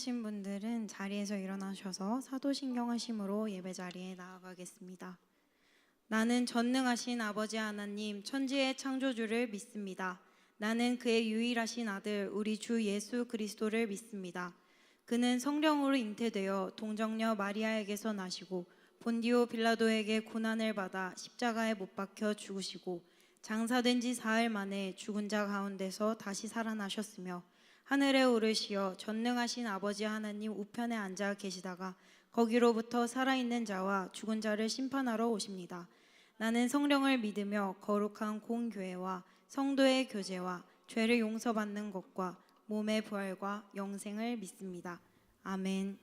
하신 분들은 자리에서 일어나셔서 사도신경하심으로 예배 자리에 나아가겠습니다. 나는 전능하신 아버지 하나님 천지의 창조주를 믿습니다. 나는 그의 유일하신 아들 우리 주 예수 그리스도를 믿습니다. 그는 성령으로 잉태되어 동정녀 마리아에게서 나시고 본디오 빌라도에게 고난을 받아 십자가에 못 박혀 죽으시고 장사된 지 사흘 만에 죽은 자 가운데서 다시 살아나셨으며 하늘에 오르시어 전능하신 아버지 하나님 우편에 앉아 계시다가 거기로부터 살아있는 자와 죽은 자를 심판하러 오십니다. 나는 성령을 믿으며 거룩한 공교회와 성도의 교제와 죄를 용서받는 것과 몸의 부활과 영생을 믿습니다. 아멘.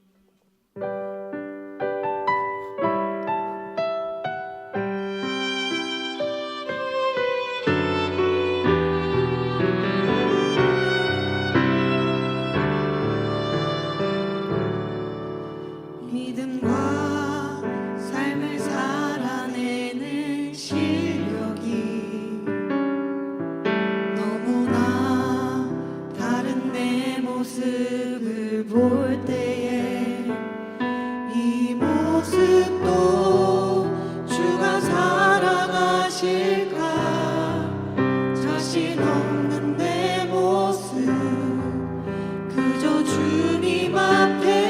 믿음과 삶을 살아내는 실력이 너무나 다른 내 모습을 볼 때에 이 모습도 주가 사랑하실까 자신 없는 내 모습 그저 주님 앞에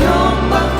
영광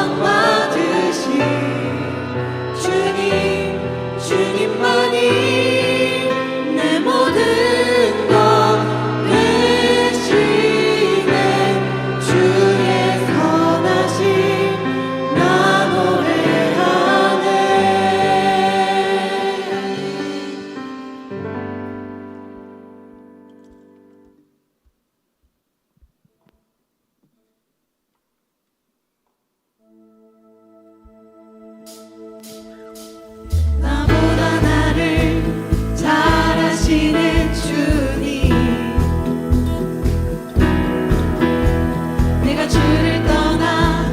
영광 받으신 주님, 주님만이 내 모든 것 되시네. 주의 선하심 나 노래하네. 나보다 나를 잘 아시는 주님, 내가 주를 떠나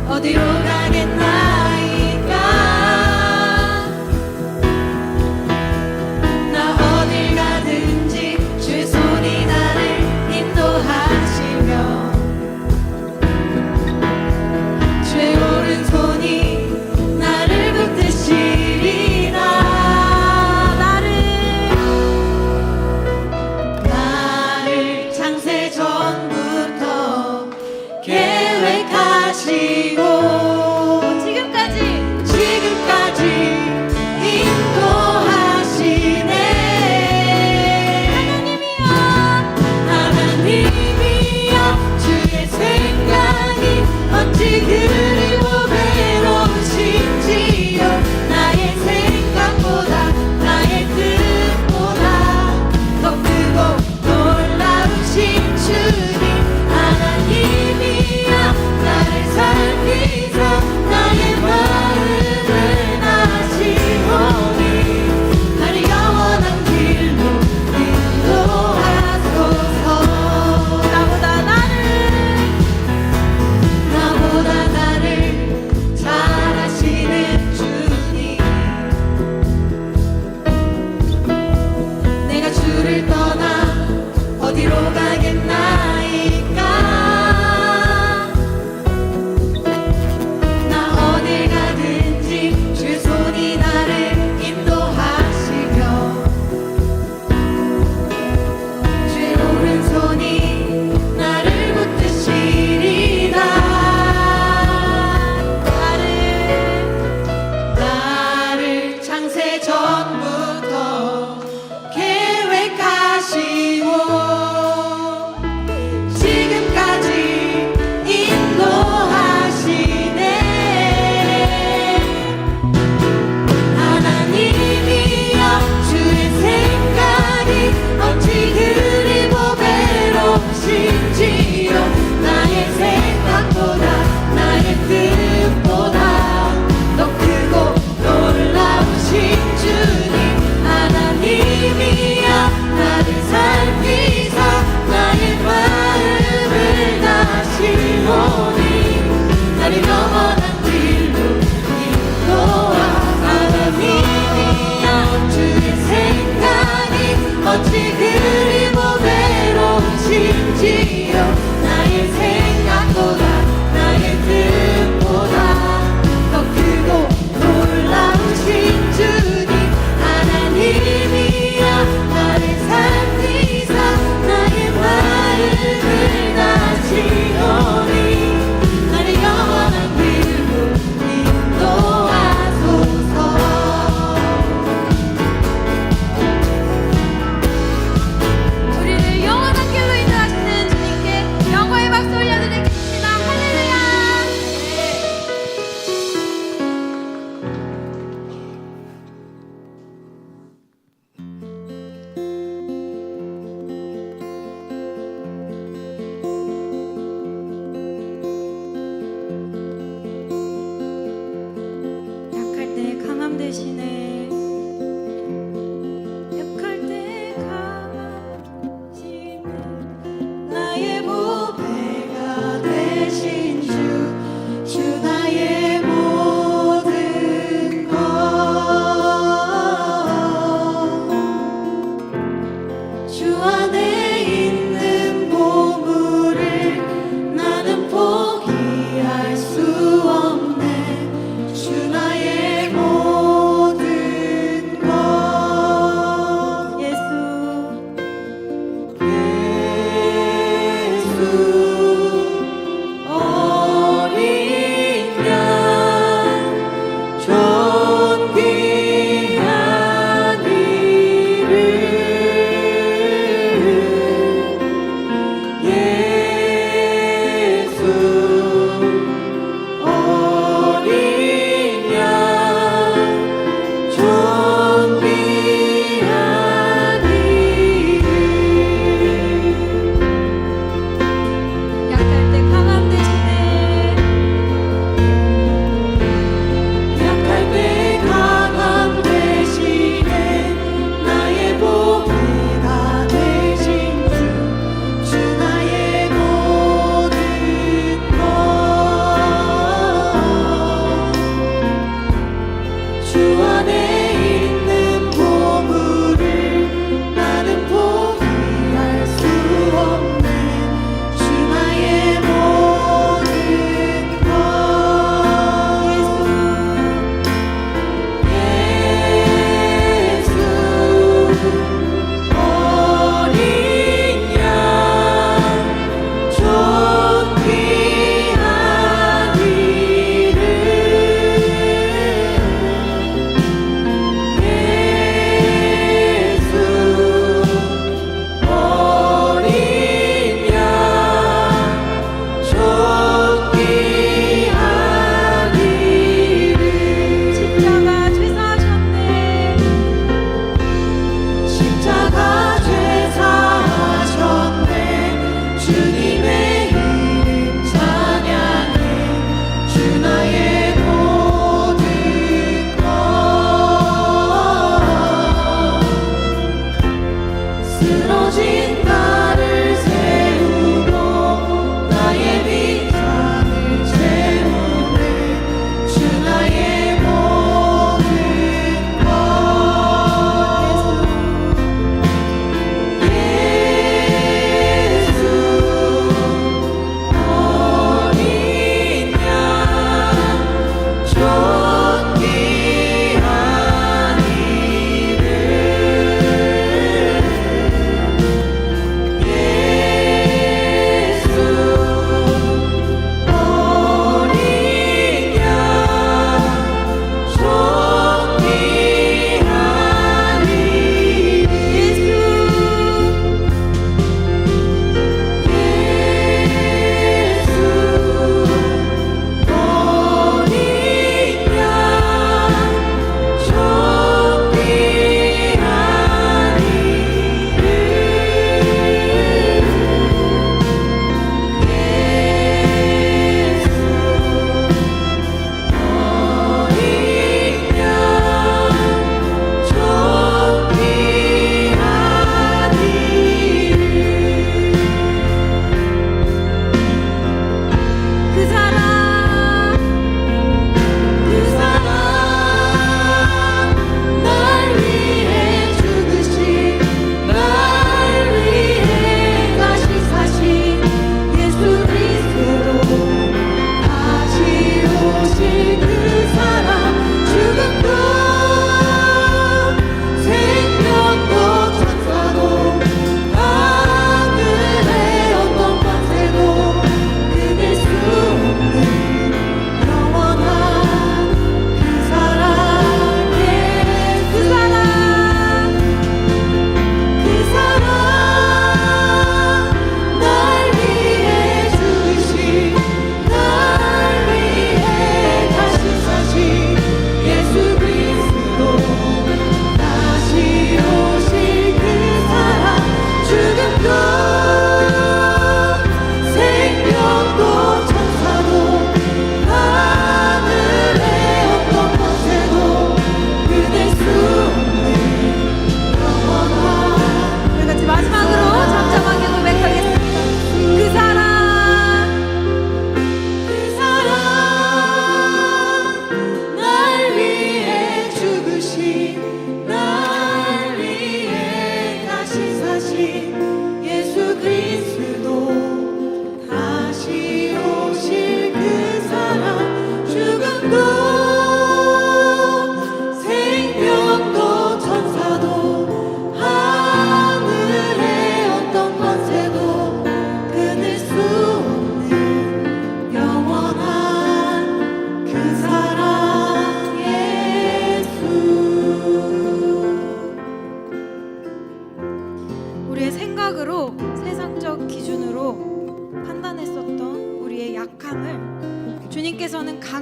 어디로 가겠나이까. 나 어딜 가든지 주의 손이 나를 인도하시며 주의 오른손이 나를 붙드시리라. 나를 창세 전부터 계획하시고 지금까지 인도하시네. 하나님이여 주의 생각이 어찌 그리 보배로우신지요. 나의 생각보다 나의 뜻보다 더 크고 놀라우신 주님. 하나님이여 나를 살피사 나의 마음을 나시오니 나를 영원한 길로 인도하소서. 나보다 나를 잘 아시는 주님, 내가 주를 떠나 어디로 가겠나이까. 나 어딜 가든지 주의 손이 나를 인도하시며 주의 오른손이 나를 붙드시리라. 나를 창세 전부터 계획하시고 지금까지 인도하시네. 하나님이여 주의 생각이 어찌 그리 보배로우신지요. 나의 생각보다 나의 뜻보다 더 크고 놀라우신 주님. 하나님이여 나를 살피사 나의 마음을 다시오니 나를 영원한 길로 인도하. 하나님이여 주의 생각이 어찌 그리 보배로우신지요. 나의 생각보다 나의 뜻보다 더 크고 놀라우신 주님. 하나님이여 나를 살피사 나의 마음을 다시오니 나를 영원한 길로 인도하소서. 우리를 영원한 길로 인도하시는 주님께 영광의 박수 올려드리겠습니다. 할렐루야. 약할 때 강함 되시네. 약할 때 강함 되시네. 나의 보배가 되신 주 나의 모든 것. 주 안에 있는 보물을 나는 포기할 수 없네. 주 나의 모든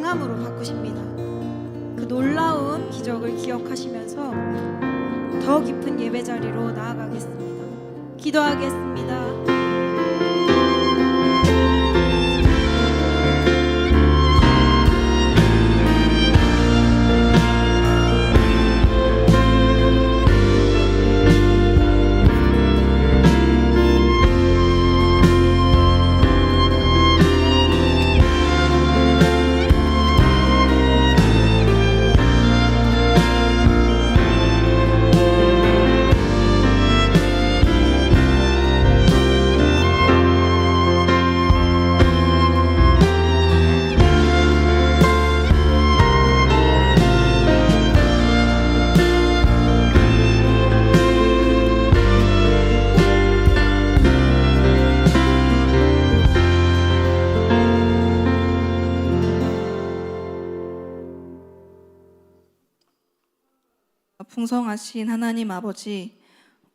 강함으로 바꾸십니다. 그 놀라운 기적을 기억하시면서 더 깊은 예배 자리로 나아가겠습니다. 기도하겠습니다. 풍성하신 하나님 아버지,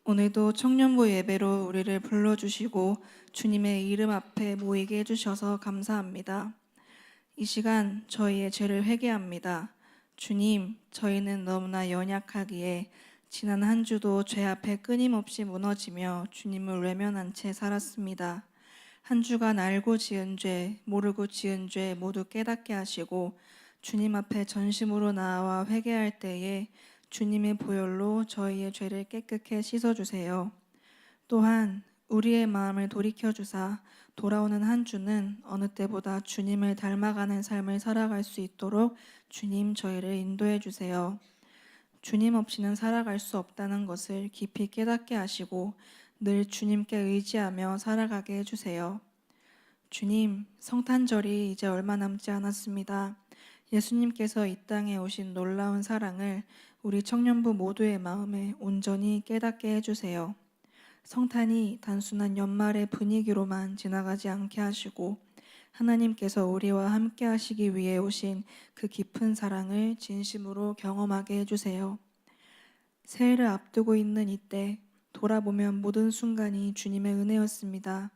오늘도 청년부 예배로 우리를 불러주시고 주님의 이름 앞에 모이게 해주셔서 감사합니다. 이 시간 저희의 죄를 회개합니다. 주님, 저희는 너무나 연약하기에 지난 한 주도 죄 앞에 끊임없이 무너지며 주님을 외면한 채 살았습니다. 한 주간 알고 지은 죄, 모르고 지은 죄 모두 깨닫게 하시고 주님 앞에 전심으로 나아와 회개할 때에 주님의 보혈로 저희의 죄를 깨끗게 씻어주세요. 또한 우리의 마음을 돌이켜주사 돌아오는 한 주는 어느 때보다 주님을 닮아가는 삶을 살아갈 수 있도록 주님 저희를 인도해 주세요. 주님 없이는 살아갈 수 없다는 것을 깊이 깨닫게 하시고 늘 주님께 의지하며 살아가게 해주세요. 주님, 성탄절이 이제 얼마 남지 않았습니다. 예수님께서 이 땅에 오신 놀라운 사랑을 우리 청년부 모두의 마음에 온전히 깨닫게 해주세요. 성탄이 단순한 연말의 분위기로만 지나가지 않게 하시고 하나님께서 우리와 함께 하시기 위해 오신 그 깊은 사랑을 진심으로 경험하게 해주세요. 새해를 앞두고 있는 이때 돌아보면 모든 순간이 주님의 은혜였습니다.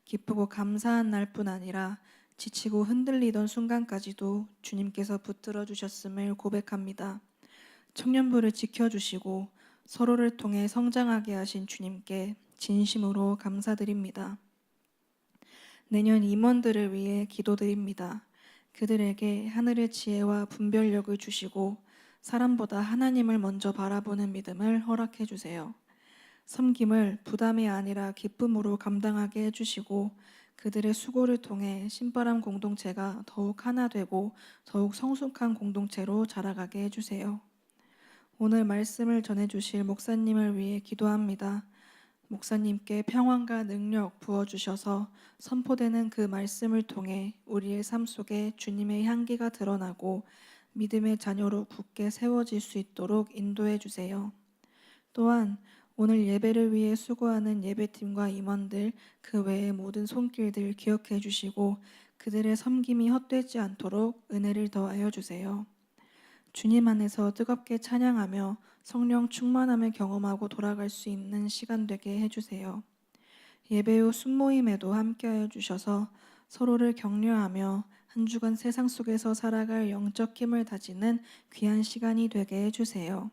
기쁘고 감사한 날뿐 아니라 지치고 흔들리던 순간까지도 주님께서 붙들어 주셨음을 고백합니다. 청년부를 지켜주시고 서로를 통해 성장하게 하신 주님께 진심으로 감사드립니다. 내년 임원들을 위해 기도드립니다. 그들에게 하늘의 지혜와 분별력을 주시고 사람보다 하나님을 먼저 바라보는 믿음을 허락해 주세요. 섬김을 부담이 아니라 기쁨으로 감당하게 해주시고 그들의 수고를 통해 신바람 공동체가 더욱 하나 되고 더욱 성숙한 공동체로 자라가게 해주세요. 오늘 말씀을 전해주실 목사님을 위해 기도합니다. 목사님께 평안과 능력 부어주셔서 선포되는 그 말씀을 통해 우리의 삶 속에 주님의 향기가 드러나고 믿음의 자녀로 굳게 세워질 수 있도록 인도해 주세요. 또한 오늘 예배를 위해 수고하는 예배팀과 임원들, 그 외의 모든 손길들 기억해 주시고 그들의 섬김이 헛되지 않도록 은혜를 더하여 주세요. 주님 안에서 뜨겁게 찬양하며 성령 충만함을 경험하고 돌아갈 수 있는 시간 되게 해주세요. 예배 후 순모임에도 함께하여 주셔서 서로를 격려하며 한 주간 세상 속에서 살아갈 영적 힘을 다지는 귀한 시간이 되게 해주세요.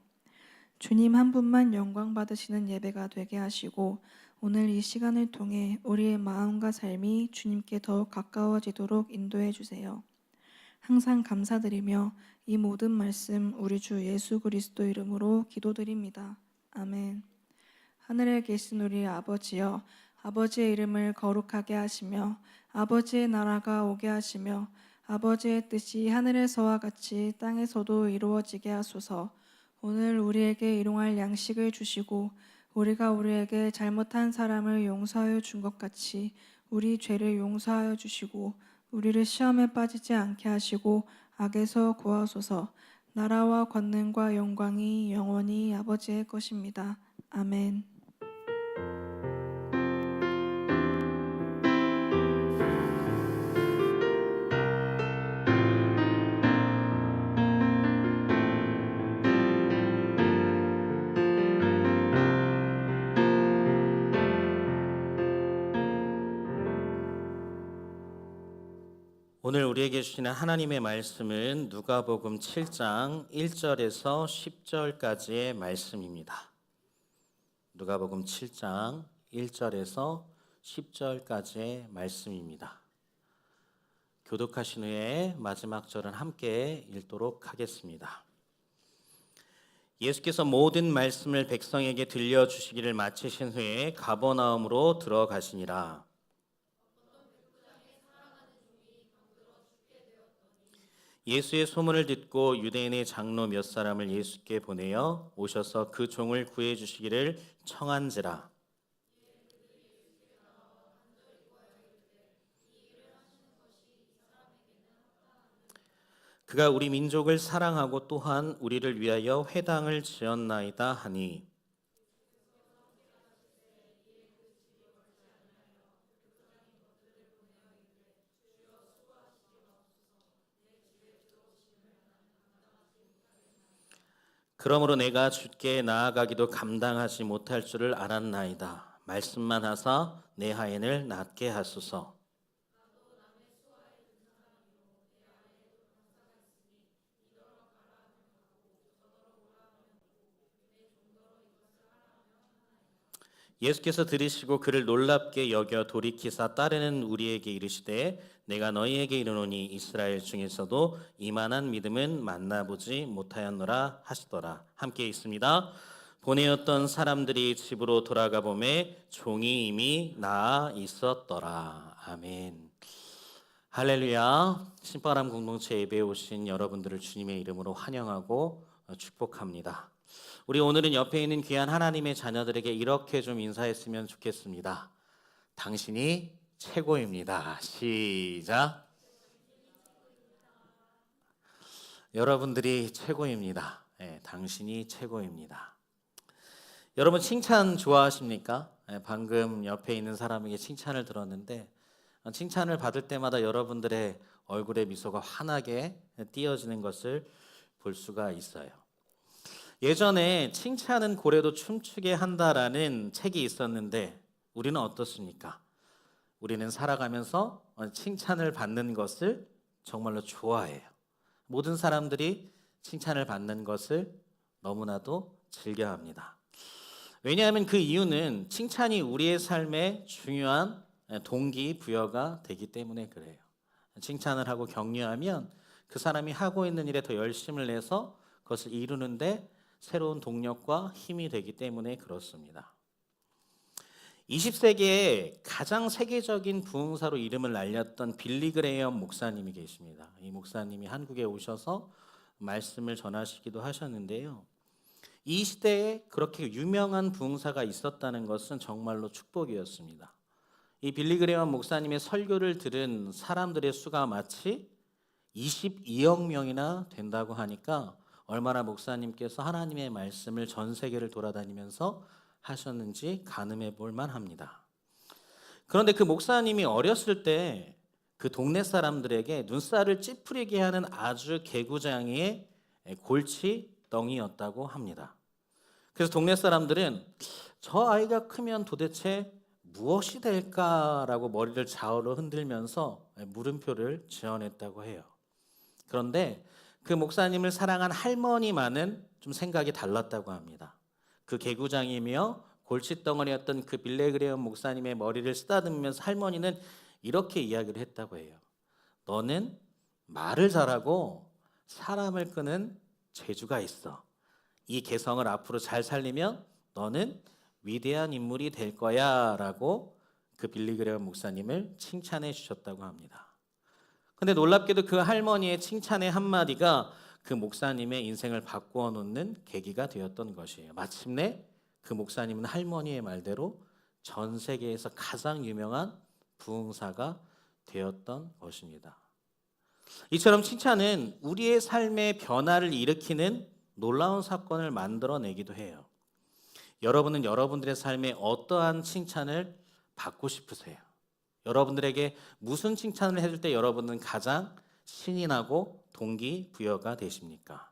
주님 한 분만 영광 받으시는 예배가 되게 하시고 오늘 이 시간을 통해 우리의 마음과 삶이 주님께 더욱 가까워지도록 인도해 주세요. 항상 감사드리며 이 모든 말씀 우리 주 예수 그리스도 이름으로 기도드립니다. 아멘. 하늘에 계신 우리 아버지여, 아버지의 이름을 거룩하게 하시며 아버지의 나라가 오게 하시며 아버지의 뜻이 하늘에서와 같이 땅에서도 이루어지게 하소서. 오늘 우리에게 일용할 양식을 주시고 우리가 우리에게 잘못한 사람을 용서하여 준 것 같이 우리 죄를 용서하여 주시고 우리를 시험에 빠지지 않게 하시고 악에서 구하소서. 나라와 권능과 영광이 영원히 아버지의 것입니다. 아멘. 오늘 우리에게 주시는 하나님의 말씀은 누가복음 7장 1절에서 10절까지의 말씀입니다. 누가복음 7장 1절에서 10절까지의 말씀입니다. 교독하신 후에 마지막 절은 함께 읽도록 하겠습니다. 예수께서 모든 말씀을 백성에게 들려주시기를 마치신 후에 가버나움으로 들어가시니라. 예수의 소문을 듣고 유대인의 장로 몇 사람을 예수께 보내어 오셔서 그 종을 구해 주시기를 청한지라. 그가 우리 민족을 사랑하고 또한 우리를 위하여 회당을 지었나이다 하니, 그러므로 내가 주께 나아가기도 감당하지 못할 줄을 알았나이다. 말씀만 하사 내 하인을 낫게 하소서. 예수께서 들으시고 그를 놀랍게 여겨 돌이키사 따르는 우리에게 이르시되, 내가 너희에게 이르노니 이스라엘 중에서도 이만한 믿음은 만나보지 못하였노라 하시더라. 함께 있습니다. 보내었던 사람들이 집으로 돌아가 보매 종이 이미 나아 있었더라. 아멘. 할렐루야. 신바람 공동체 예배에 오신 여러분들을 주님의 이름으로 환영하고 축복합니다. 우리 오늘은 옆에 있는 귀한 하나님의 자녀들에게 이렇게 좀 인사했으면 좋겠습니다. 당신이 최고입니다. 시작. 여러분들이 최고입니다. 네, 당신이 최고입니다. 여러분 칭찬 좋아하십니까? 네, 방금 옆에 있는 사람에게 칭찬을 들었는데 칭찬을 받을 때마다 여러분들의 얼굴에 미소가 환하게 띄어지는 것을 볼 수가 있어요. 예전에 칭찬은 고래도 춤추게 한다라는 책이 있었는데 우리는 어떻습니까? 우리는 살아가면서 칭찬을 받는 것을 정말로 좋아해요. 모든 사람들이 칭찬을 받는 것을 너무나도 즐겨합니다. 왜냐하면 그 이유는 칭찬이 우리의 삶에 중요한 동기부여가 되기 때문에 그래요. 칭찬을 하고 격려하면 그 사람이 하고 있는 일에 더 열심을 내서 그것을 이루는데 새로운 동력과 힘이 되기 때문에 그렇습니다. 20세기에 가장 세계적인 부흥사로 이름을 날렸던 빌리 그레이엄 목사님이 계십니다. 이 목사님이 한국에 오셔서 말씀을 전하시기도 하셨는데요. 이 시대에 그렇게 유명한 부흥사가 있었다는 것은 정말로 축복이었습니다. 이 빌리 그레이엄 목사님의 설교를 들은 사람들의 수가 마치 22억 명이나 된다고 하니까 얼마나 목사님께서 하나님의 말씀을 전 세계를 돌아다니면서 하셨는지 가늠해 볼 만합니다. 그런데 그 목사님이 어렸을 때 그 동네 사람들에게 눈살을 찌푸리게 하는 아주 개구장이의 골치덩이였다고 합니다. 그래서 동네 사람들은 저 아이가 크면 도대체 무엇이 될까라고 머리를 좌우로 흔들면서 물음표를 지어냈다고 해요. 그런데 그 목사님을 사랑한 할머니만은 좀 생각이 달랐다고 합니다. 그 개구장이며 골칫덩어리였던 그 빌리 그레이엄 목사님의 머리를 쓰다듬으면서 할머니는 이렇게 이야기를 했다고 해요. 너는 말을 잘하고 사람을 끄는 재주가 있어. 이 개성을 앞으로 잘 살리면 너는 위대한 인물이 될 거야 라고 그 빌리 그레이엄 목사님을 칭찬해 주셨다고 합니다. 근데 놀랍게도 그 할머니의 칭찬의 한마디가 그 목사님의 인생을 바꾸어 놓는 계기가 되었던 것이에요. 마침내 그 목사님은 할머니의 말대로 전 세계에서 가장 유명한 부흥사가 되었던 것입니다. 이처럼 칭찬은 우리의 삶의 변화를 일으키는 놀라운 사건을 만들어내기도 해요. 여러분은 여러분들의 삶에 어떠한 칭찬을 받고 싶으세요? 여러분들에게 무슨 칭찬을 해줄 때 여러분은 가장 신이 나고 동기부여가 되십니까?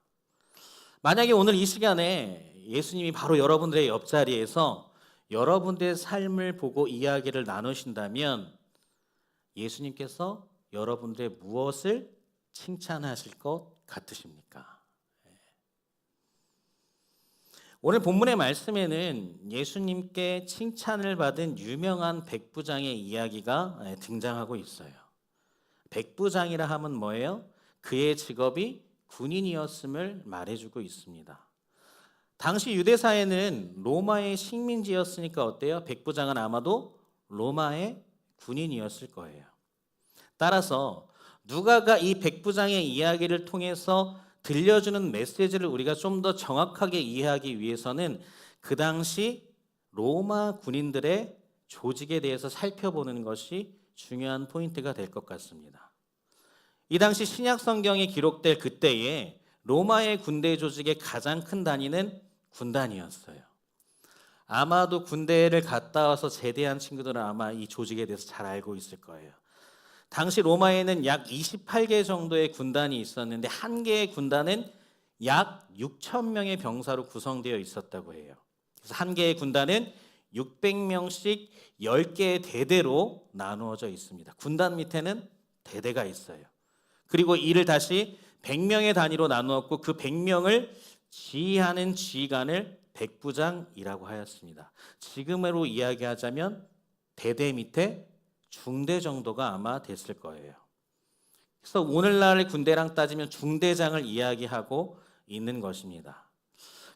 만약에 오늘 이 시간에 예수님이 바로 여러분들의 옆자리에서 여러분들의 삶을 보고 이야기를 나누신다면 예수님께서 여러분들의 무엇을 칭찬하실 것 같으십니까? 오늘 본문의 말씀에는 예수님께 칭찬을 받은 유명한 백부장의 이야기가 등장하고 있어요. 백부장이라 하면 뭐예요? 그의 직업이 군인이었음을 말해주고 있습니다. 당시 유대사회는 로마의 식민지였으니까 어때요? 백부장은 아마도 로마의 군인이었을 거예요. 따라서 누가가 이 백부장의 이야기를 통해서 들려주는 메시지를 우리가 좀 더 정확하게 이해하기 위해서는 그 당시 로마 군인들의 조직에 대해서 살펴보는 것이 중요한 포인트가 될 것 같습니다. 이 당시 신약 성경에 기록될 그때에 로마의 군대 조직의 가장 큰 단위는 군단이었어요. 아마도 군대를 갔다 와서 제대한 친구들은 아마 이 조직에 대해서 잘 알고 있을 거예요. 당시 로마에는 약 28개 정도의 군단이 있었는데 한 개의 군단은 약 6천 명의 병사로 구성되어 있었다고 해요. 그래서 한 개의 군단은 600명씩 10개의 대대로 나누어져 있습니다. 군단 밑에는 대대가 있어요. 그리고 이를 다시 100명의 단위로 나누었고 그 100명을 지휘하는 지휘관을 백부장이라고 하였습니다. 지금으로 이야기하자면 대대 밑에 중대 정도가 아마 됐을 거예요. 그래서 오늘날 군대랑 따지면 중대장을 이야기하고 있는 것입니다.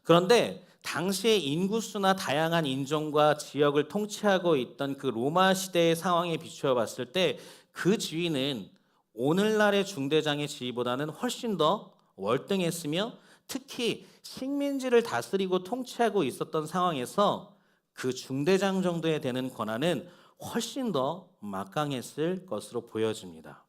그런데 당시의 인구수나 다양한 인종과 지역을 통치하고 있던 그 로마 시대의 상황에 비추어 봤을 때 그 지위는 오늘날의 중대장의 지위보다는 훨씬 더 월등했으며 특히 식민지를 다스리고 통치하고 있었던 상황에서 그 중대장 정도에 되는 권한은 훨씬 더 막강했을 것으로 보여집니다.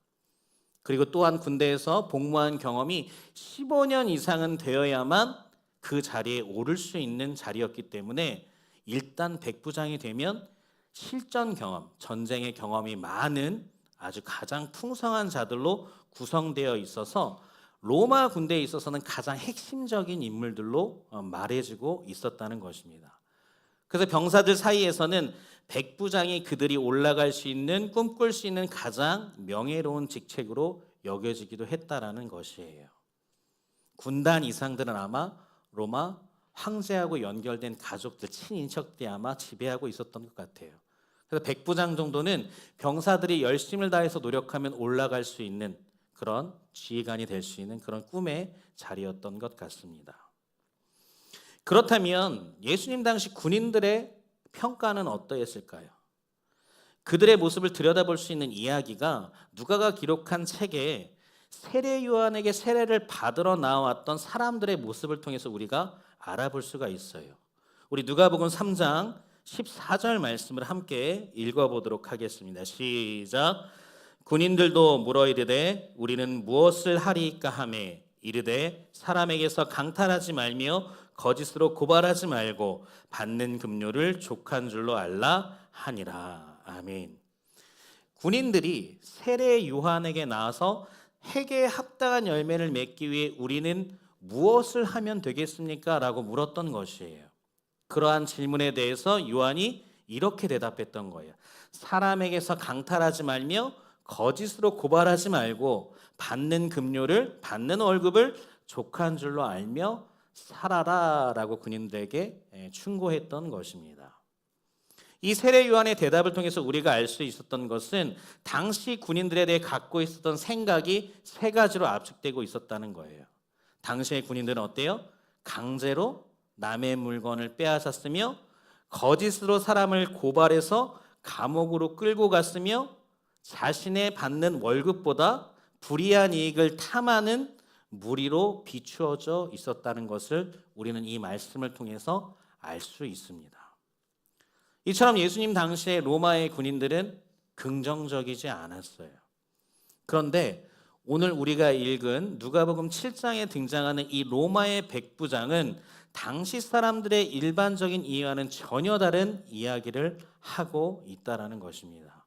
그리고 또한 군대에서 복무한 경험이 15년 이상은 되어야만 그 자리에 오를 수 있는 자리였기 때문에 일단 백부장이 되면 실전 경험, 전쟁의 경험이 많은 아주 가장 풍성한 자들로 구성되어 있어서 로마 군대에 있어서는 가장 핵심적인 인물들로 말해지고 있었다는 것입니다. 그래서 병사들 사이에서는 백부장이 그들이 올라갈 수 있는, 꿈꿀 수 있는 가장 명예로운 직책으로 여겨지기도 했다라는 것이에요. 군단 이상들은 아마 로마 황제하고 연결된 가족들, 친인척들이 아마 지배하고 있었던 것 같아요. 그래서 백부장 정도는 병사들이 열심을 다해서 노력하면 올라갈 수 있는 그런 지휘관이 될 수 있는 그런 꿈의 자리였던 것 같습니다. 그렇다면 예수님 당시 군인들의 평가는 어떠했을까요? 그들의 모습을 들여다볼 수 있는 이야기가 누가가 기록한 책에 세례 요한에게 세례를 받으러 나왔던 사람들의 모습을 통해서 우리가 알아볼 수가 있어요. 우리 누가복음 3장 14절 말씀을 함께 읽어보도록 하겠습니다. 시작. 군인들도 물어 이르되 우리는 무엇을 하리이까 하매 이르되 사람에게서 강탈하지 말며 거짓으로 고발하지 말고 받는 급료를 족한 줄로 알라 하니라. 아멘. 군인들이 세례 요한에게 나와서 회개에 합당한 열매를 맺기 위해 우리는 무엇을 하면 되겠습니까? 라고 물었던 것이에요. 그러한 질문에 대해서 요한이 이렇게 대답했던 거예요. 사람에게서 강탈하지 말며 거짓으로 고발하지 말고 받는 급료를, 받는 월급을 족한 줄로 알며 살아라 라고 군인들에게 충고했던 것입니다. 이 세례 요한의 대답을 통해서 우리가 알 수 있었던 것은 당시 군인들에 대해 갖고 있었던 생각이 세 가지로 압축되고 있었다는 거예요. 당시의 군인들은 어때요? 강제로 남의 물건을 빼앗았으며 거짓으로 사람을 고발해서 감옥으로 끌고 갔으며 자신의 받는 월급보다 불이한 이익을 탐하는 무리로 비추어져 있었다는 것을 우리는 이 말씀을 통해서 알 수 있습니다. 이처럼 예수님 당시의 로마의 군인들은 긍정적이지 않았어요. 그런데 오늘 우리가 읽은 누가복음 7장에 등장하는 이 로마의 백부장은 당시 사람들의 일반적인 이해와는 전혀 다른 이야기를 하고 있다라는 것입니다.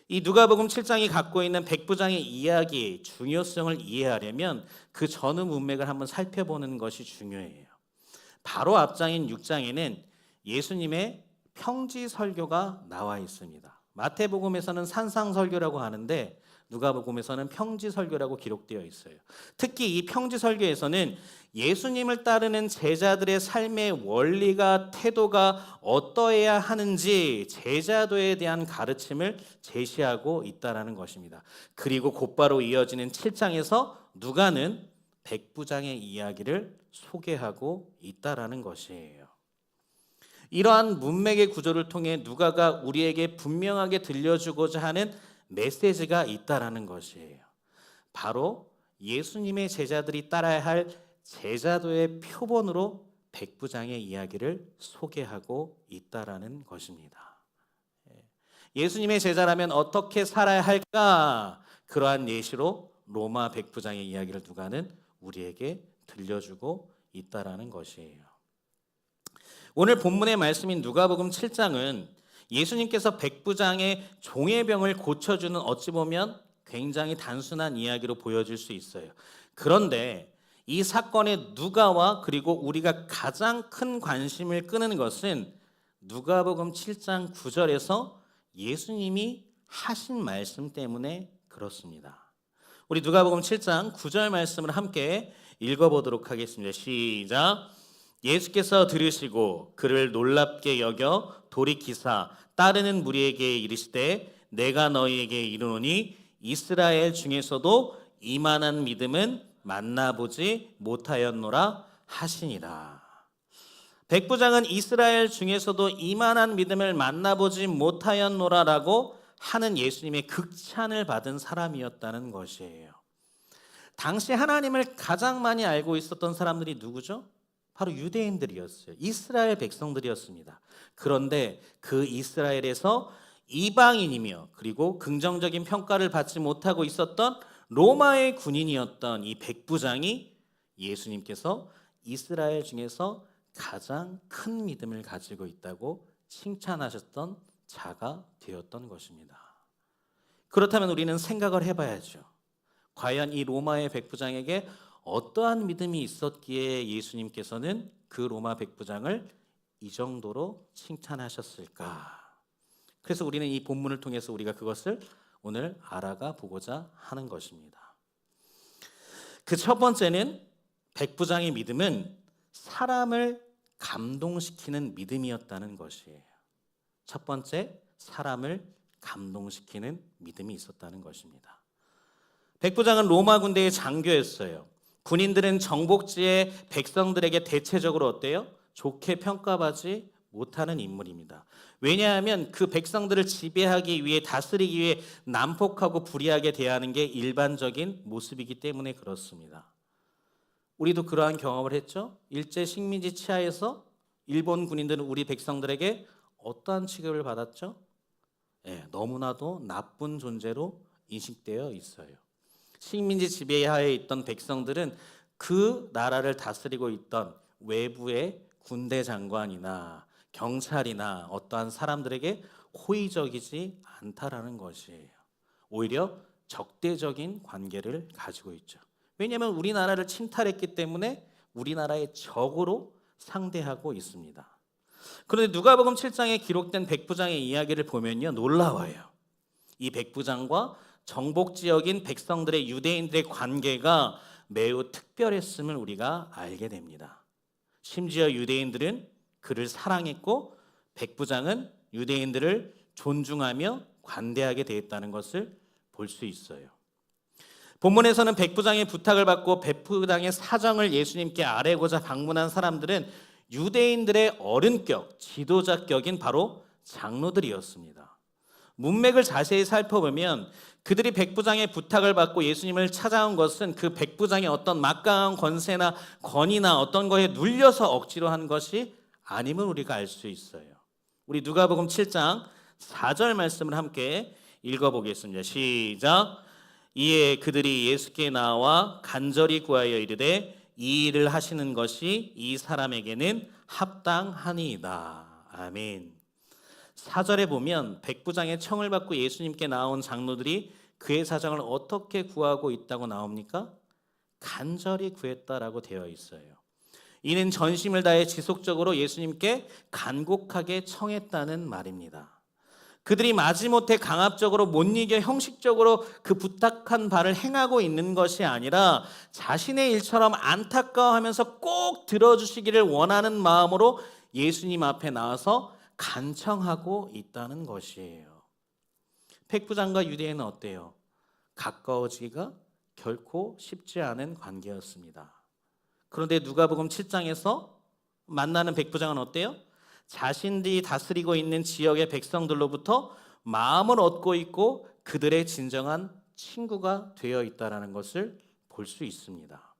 이 누가복음 7장이 갖고 있는 백부장의 이야기의 중요성을 이해하려면 그 전후 문맥을 한번 살펴보는 것이 중요해요. 바로 앞장인 6장에는 예수님의 평지 설교가 나와 있습니다. 마태복음에서는 산상설교라고 하는데 누가복음에서는 평지설교라고 기록되어 있어요. 특히 이 평지설교에서는 예수님을 따르는 제자들의 삶의 원리가 태도가 어떠해야 하는지 제자도에 대한 가르침을 제시하고 있다는 것입니다. 그리고 곧바로 이어지는 7장에서 누가는 백부장의 이야기를 소개하고 있다는 것이에요. 이러한 문맥의 구조를 통해 누가가 우리에게 분명하게 들려주고자 하는 메시지가 있다라는 것이에요. 바로 예수님의 제자들이 따라야 할 제자도의 표본으로 백부장의 이야기를 소개하고 있다라는 것입니다. 예수님의 제자라면 어떻게 살아야 할까? 그러한 예시로 로마 백부장의 이야기를 누가는 우리에게 들려주고 있다라는 것이에요. 오늘 본문의 말씀인 누가복음 7장은 예수님께서 백부장의 종의 병을 고쳐주는 어찌 보면 굉장히 단순한 이야기로 보여질 수 있어요. 그런데 이 사건의 누가와 그리고 우리가 가장 큰 관심을 끄는 것은 누가복음 7장 9절에서 예수님이 하신 말씀 때문에 그렇습니다. 우리 누가복음 7장 9절 말씀을 함께 읽어보도록 하겠습니다. 시작. 예수께서 들으시고 그를 놀랍게 여겨 돌이키사 따르는 무리에게 이르시되 내가 너희에게 이르노니 이스라엘 중에서도 이만한 믿음은 만나보지 못하였노라 하시니라. 백부장은 이스라엘 중에서도 이만한 믿음을 만나보지 못하였노라라고 하는 예수님의 극찬을 받은 사람이었다는 것이에요. 당시 하나님을 가장 많이 알고 있었던 사람들이 누구죠? 바로 유대인들이었어요. 이스라엘 백성들이었습니다. 그런데 그 이스라엘에서 이방인이며 그리고 긍정적인 평가를 받지 못하고 있었던 로마의 군인이었던 이 백부장이 예수님께서 이스라엘 중에서 가장 큰 믿음을 가지고 있다고 칭찬하셨던 자가 되었던 것입니다. 그렇다면 우리는 생각을 해봐야죠. 과연 이 로마의 백부장에게 어떠한 믿음이 있었기에 예수님께서는 그 로마 백부장을 이 정도로 칭찬하셨을까? 그래서 우리는 이 본문을 통해서 우리가 그것을 오늘 알아가 보고자 하는 것입니다. 그 첫 번째는 백부장의 믿음은 사람을 감동시키는 믿음이었다는 것이에요. 첫 번째, 사람을 감동시키는 믿음이 있었다는 것입니다. 백부장은 로마 군대의 장교였어요. 군인들은 정복지의 백성들에게 대체적으로 어때요? 좋게 평가받지 못하는 인물입니다. 왜냐하면 그 백성들을 지배하기 위해 다스리기 위해 난폭하고 불의하게 대하는 게 일반적인 모습이기 때문에 그렇습니다. 우리도 그러한 경험을 했죠. 일제 식민지 치하에서 일본 군인들은 우리 백성들에게 어떠한 취급을 받았죠? 너무나도 나쁜 존재로 인식되어 있어요. 식민지 지배하에 있던 백성들은 그 나라를 다스리고 있던 외부의 군대 장관이나 경찰이나 어떠한 사람들에게 호의적이지 않다라는 것이에요. 오히려 적대적인 관계를 가지고 있죠. 왜냐하면 우리나라를 침탈했기 때문에 우리나라의 적으로 상대하고 있습니다. 그런데 누가복음 7장에 기록된 백부장의 이야기를 보면요, 놀라워요. 이 백부장과 정복 지역인 백성들의 유대인들의 관계가 매우 특별했음을 우리가 알게 됩니다. 심지어 유대인들은 그를 사랑했고 백부장은 유대인들을 존중하며 관대하게 대했다는 것을 볼 수 있어요. 본문에서는 백부장의 부탁을 받고 백부장의 사정을 예수님께 아뢰고자 방문한 사람들은 유대인들의 어른격, 지도자격인 바로 장로들이었습니다. 문맥을 자세히 살펴보면 그들이 백부장의 부탁을 받고 예수님을 찾아온 것은 그 백부장의 어떤 막강한 권세나 권위나 어떤 거에 눌려서 억지로 한 것이 아님을 우리가 알 수 있어요. 우리 누가복음 7장 4절 말씀을 함께 읽어보겠습니다. 시작. 이에 그들이 예수께 나와 간절히 구하여 이르되 이 일을 하시는 것이 이 사람에게는 합당하니이다. 아멘. 4절에 보면 백부장의 청을 받고 예수님께 나온 장로들이 그의 사정을 어떻게 구하고 있다고 나옵니까? 간절히 구했다라고 되어 있어요. 이는 전심을 다해 지속적으로 예수님께 간곡하게 청했다는 말입니다. 그들이 마지못해 강압적으로 못 이겨 형식적으로 그 부탁한 바를 행하고 있는 것이 아니라 자신의 일처럼 안타까워하면서 꼭 들어주시기를 원하는 마음으로 예수님 앞에 나와서 간청하고 있다는 것이에요. 백부장과 유대인은 어때요? 가까워지기가 결코 쉽지 않은 관계였습니다. 그런데 누가복음 7장에서 만나는 백부장은 어때요? 자신들이 다스리고 있는 지역의 백성들로부터 마음을 얻고 있고 그들의 진정한 친구가 되어 있다는 것을 볼 수 있습니다.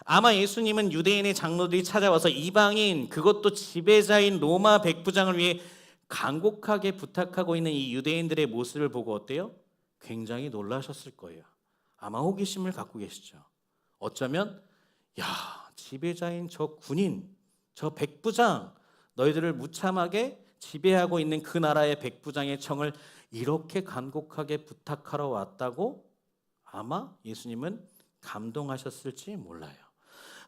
아마 예수님은 유대인의 장로들이 찾아와서 이방인, 그것도 지배자인 로마 백부장을 위해 간곡하게 부탁하고 있는 이 유대인들의 모습을 보고 어때요? 굉장히 놀라셨을 거예요. 아마 호기심을 갖고 계시죠. 어쩌면 야, 지배자인 저 군인, 저 백부장, 너희들을 무참하게 지배하고 있는 그 나라의 백부장의 청을 이렇게 간곡하게 부탁하러 왔다고 아마 예수님은 감동하셨을지 몰라요.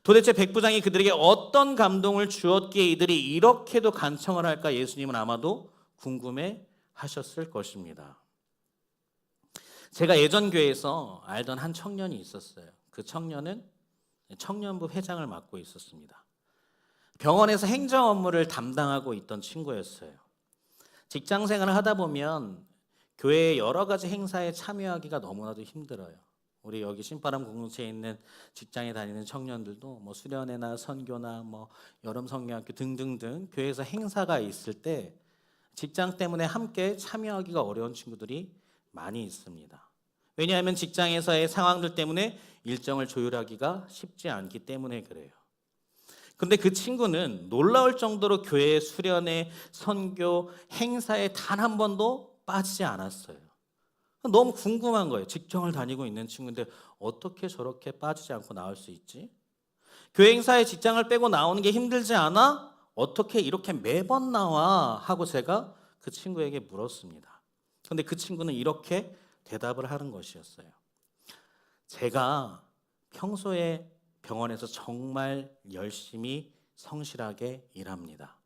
도대체 백부장이 그들에게 어떤 감동을 주었기에 이들이 이렇게도 간청을 할까 예수님은 아마도 궁금해 하셨을 것입니다. 제가 예전 교회에서 알던 한 청년이 있었어요. 그 청년은 청년부 회장을 맡고 있었습니다. 병원에서 행정 업무를 담당하고 있던 친구였어요. 직장 생활을 하다 보면 교회의 여러 가지 행사에 참여하기가 너무나도 힘들어요. 우리 여기 신바람 공동체에 있는 직장에 다니는 청년들도 뭐 수련회나 선교나 뭐 여름 성경학교 등등등 교회에서 행사가 있을 때 직장 때문에 함께 참여하기가 어려운 친구들이 많이 있습니다. 왜냐하면 직장에서의 상황들 때문에 일정을 조율하기가 쉽지 않기 때문에 그래요. 근데 그 친구는 놀라울 정도로 교회 수련회, 선교, 행사에 단 한 번도 빠지지 않았어요. 너무 궁금한 거예요. 직장을 다니고 있는 친구인데 어떻게 저렇게 빠지지 않고 나올 수 있지? 교회 행사에 직장을 빼고 나오는 게 힘들지 않아? 어떻게 이렇게 매번 나와? 하고 제가 그 친구에게 물었습니다. 근데 그 친구는 이렇게 대답을 하는 것이었어요. 제가 평소에 병원에서 정말 열심히 성실하게 일합니다.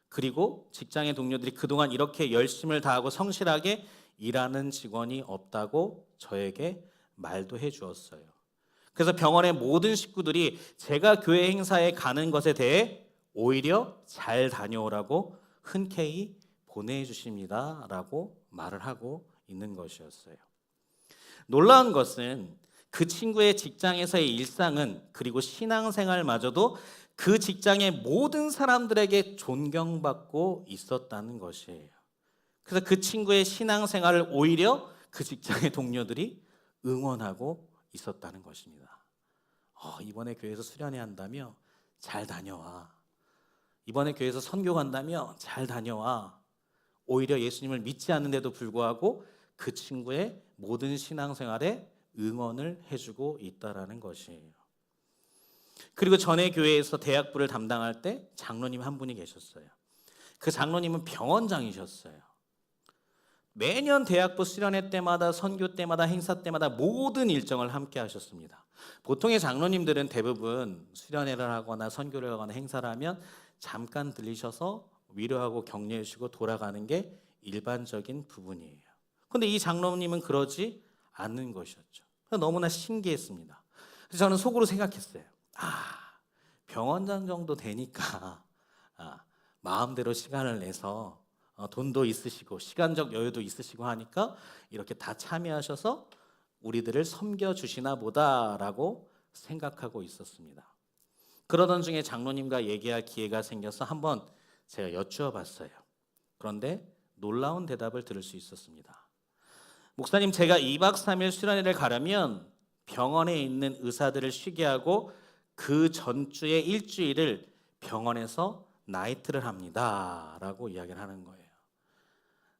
그리고 직장의 동료들이 그동안 이렇게 열심을 다하고 성실하게 일하는 직원이 없다고 저에게 말도 해주었어요. 그래서 병원의 모든 식구들이 제가 교회 행사에 가는 것에 대해 오히려 잘 다녀오라고 흔쾌히 보내주십니다 라고 말을 하고 있는 것이었어요. 놀라운 것은 그 친구의 직장에서의 일상은 그리고 신앙생활마저도 그 직장의 모든 사람들에게 존경받고 있었다는 것이에요. 그래서 그 친구의 신앙생활을 오히려 그 직장의 동료들이 응원하고 있었다는 것입니다. 이번에 교회에서 수련회 한다며 잘 다녀와. 이번에 교회에서 선교 간다며 잘 다녀와. 오히려 예수님을 믿지 않는데도 불구하고 그 친구의 모든 신앙생활에 응원을 해주고 있다라는 것이에요. 그리고 전에 교회에서 대학부를 담당할 때 장로님 한 분이 계셨어요. 그 장로님은 병원장이셨어요. 매년 대학부 수련회 때마다 선교 때마다 행사 때마다 모든 일정을 함께 하셨습니다. 보통의 장로님들은 대부분 수련회를 하거나 선교를 하거나 행사를 하면 잠깐 들리셔서 위로하고 격려해 주시고 돌아가는 게 일반적인 부분이에요. 그런데 이 장로님은 그러지 않는 것이었죠. 너무나 신기했습니다. 그래서 저는 속으로 생각했어요. 병원장 정도 되니까 마음대로 시간을 내서 돈도 있으시고 시간적 여유도 있으시고 하니까 이렇게 다 참여하셔서 우리들을 섬겨주시나 보다라고 생각하고 있었습니다. 그러던 중에 장로님과 얘기할 기회가 생겨서 한번 제가 여쭈어 봤어요. 그런데 놀라운 대답을 들을 수 있었습니다. 목사님, 제가 2박 3일 수련회를 가려면 병원에 있는 의사들을 쉬게 하고 그 전주에 일주일을 병원에서 나이트를 합니다 라고 이야기를 하는 거예요.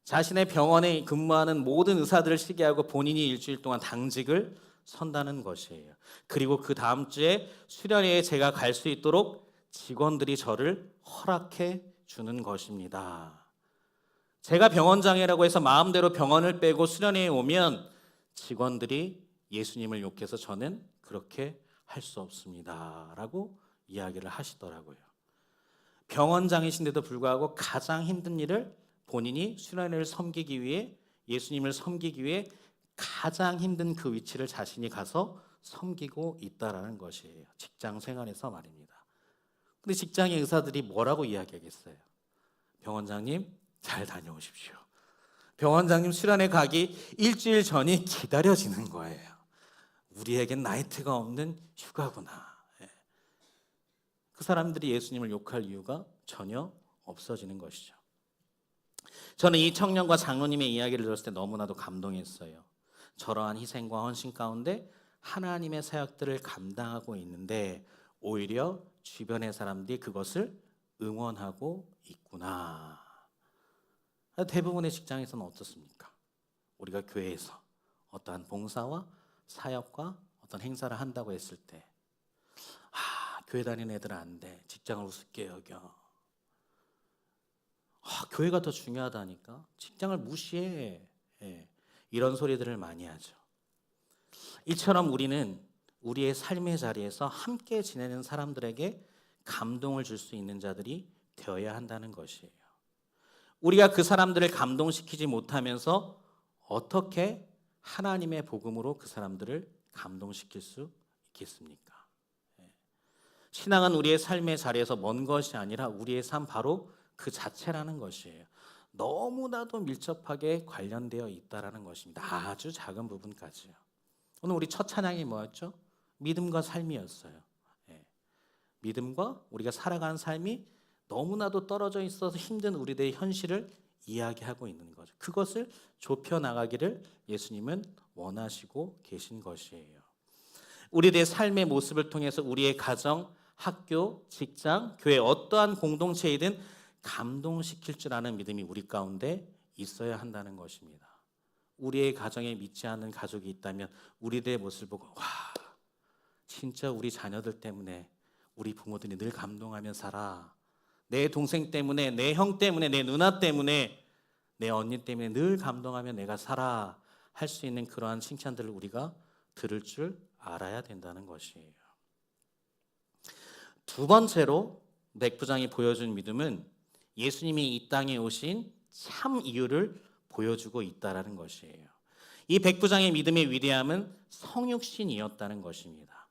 자신의 병원에 근무하는 모든 의사들을 쉬게 하고 본인이 일주일 동안 당직을 선다는 것이에요. 그리고 그 다음 주에 수련회에 제가 갈 수 있도록 직원들이 저를 허락해 주는 것입니다. 제가 병원장이라고 해서 마음대로 병원을 빼고 수련회에 오면 직원들이 예수님을 욕해서 저는 그렇게 할 수 없습니다 라고 이야기를 하시더라고요. 병원장이신데도 불구하고 가장 힘든 일을 본인이 수련회를 섬기기 위해, 예수님을 섬기기 위해 가장 힘든 그 위치를 자신이 가서 섬기고 있다라는 것이에요. 직장 생활에서 말입니다. 근데 직장의 의사들이 뭐라고 이야기하겠어요? 병원장님 잘 다녀오십시오. 병원장님 수련회 가기 일주일 전이 기다려지는 거예요. 우리에겐 나이트가 없는 휴가구나. 그 사람들이 예수님을 욕할 이유가 전혀 없어지는 것이죠. 저는 이 청년과 장로님의 이야기를 들었을 때 너무나도 감동했어요. 저러한 희생과 헌신 가운데 하나님의 사역들을 감당하고 있는데 오히려 주변의 사람들이 그것을 응원하고 있구나. 대부분의 직장에서는 어떻습니까? 우리가 교회에서 어떠한 봉사와 사역과 어떤 행사를 한다고 했을 때 교회 다니는 애들은 안 돼. 직장을 우습게 여겨. 교회가 더 중요하다니까. 직장을 무시해. 이런 소리들을 많이 하죠. 이처럼 우리는 우리의 삶의 자리에서 함께 지내는 사람들에게 감동을 줄 수 있는 자들이 되어야 한다는 것이에요. 우리가 그 사람들을 감동시키지 못하면서 어떻게 하나님의 복음으로 그 사람들을 감동시킬 수 있겠습니까? 신앙은 우리의 삶의 자리에서 먼 것이 아니라 우리의 삶 바로 그 자체라는 것이에요. 너무나도 밀접하게 관련되어 있다라는 것입니다. 아주 작은 부분까지요. 오늘 우리 첫 찬양이 뭐였죠? 믿음과 삶이었어요. 믿음과 우리가 살아가는 삶이 너무나도 떨어져 있어서 힘든 우리들의 현실을 이야기하고 있는 거죠. 그것을 좁혀 나가기를 예수님은 원하시고 계신 것이에요. 우리들의 삶의 모습을 통해서 우리의 가정, 학교, 직장, 교회 어떠한 공동체이든 감동시킬 줄 아는 믿음이 우리 가운데 있어야 한다는 것입니다. 우리의 가정에 믿지 않는 가족이 있다면 우리들의 모습을 보고 와, 진짜 우리 자녀들 때문에 우리 부모들이 늘 감동하며 살아. 내 동생 때문에, 내 형 때문에, 내 누나 때문에, 내 언니 때문에 늘 감동하며 내가 살아. 할 수 있는 그러한 칭찬들을 우리가 들을 줄 알아야 된다는 것이에요. 두 번째로 백부장이 보여준 믿음은 예수님이 이 땅에 오신 참 이유를 보여주고 있다는 것이에요. 이 백부장의 믿음의 위대함은 성육신이었다는 것입니다.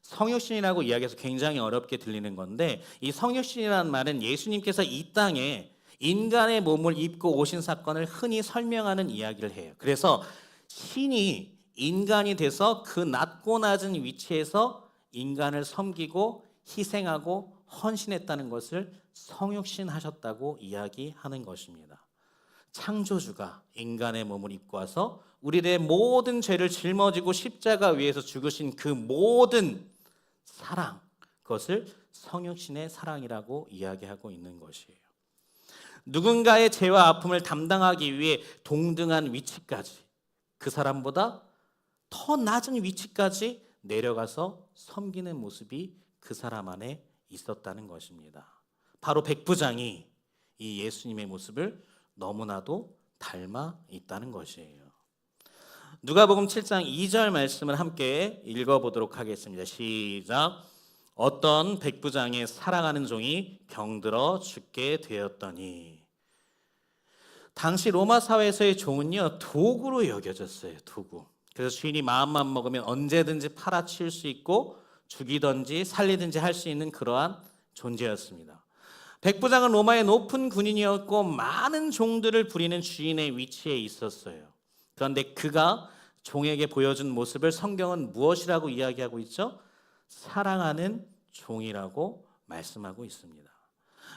성육신이라고 이야기해서 굉장히 어렵게 들리는 건데 이 성육신이라는 말은 예수님께서 이 땅에 인간의 몸을 입고 오신 사건을 흔히 설명하는 이야기를 해요. 그래서 신이 인간이 돼서 그 낮고 낮은 위치에서 인간을 섬기고 희생하고 헌신했다는 것을 성육신하셨다고 이야기하는 것입니다. 창조주가 인간의 몸을 입고 와서 우리들의 모든 죄를 짊어지고 십자가 위에서 죽으신 그 모든 사랑, 그것을 성육신의 사랑이라고 이야기하고 있는 것이에요. 누군가의 죄와 아픔을 담당하기 위해 동등한 위치까지, 그 사람보다 더 낮은 위치까지 내려가서 섬기는 모습이 그 사람 안에 있었다는 것입니다. 바로 백부장이 이 예수님의 모습을 너무나도 닮아 있다는 것이에요. 누가복음 7장 2절 말씀을 함께 읽어보도록 하겠습니다. 시작. 어떤 백부장의 사랑하는 종이 병들어 죽게 되었더니. 당시 로마 사회에서의 종은요 도구로 여겨졌어요. 도구. 그래서 주인이 마음만 먹으면 언제든지 팔아치울 수 있고 죽이든지 살리든지 할 수 있는 그러한 존재였습니다. 백부장은 로마의 높은 군인이었고 많은 종들을 부리는 주인의 위치에 있었어요. 그런데 그가 종에게 보여준 모습을 성경은 무엇이라고 이야기하고 있죠? 사랑하는 종이라고 말씀하고 있습니다.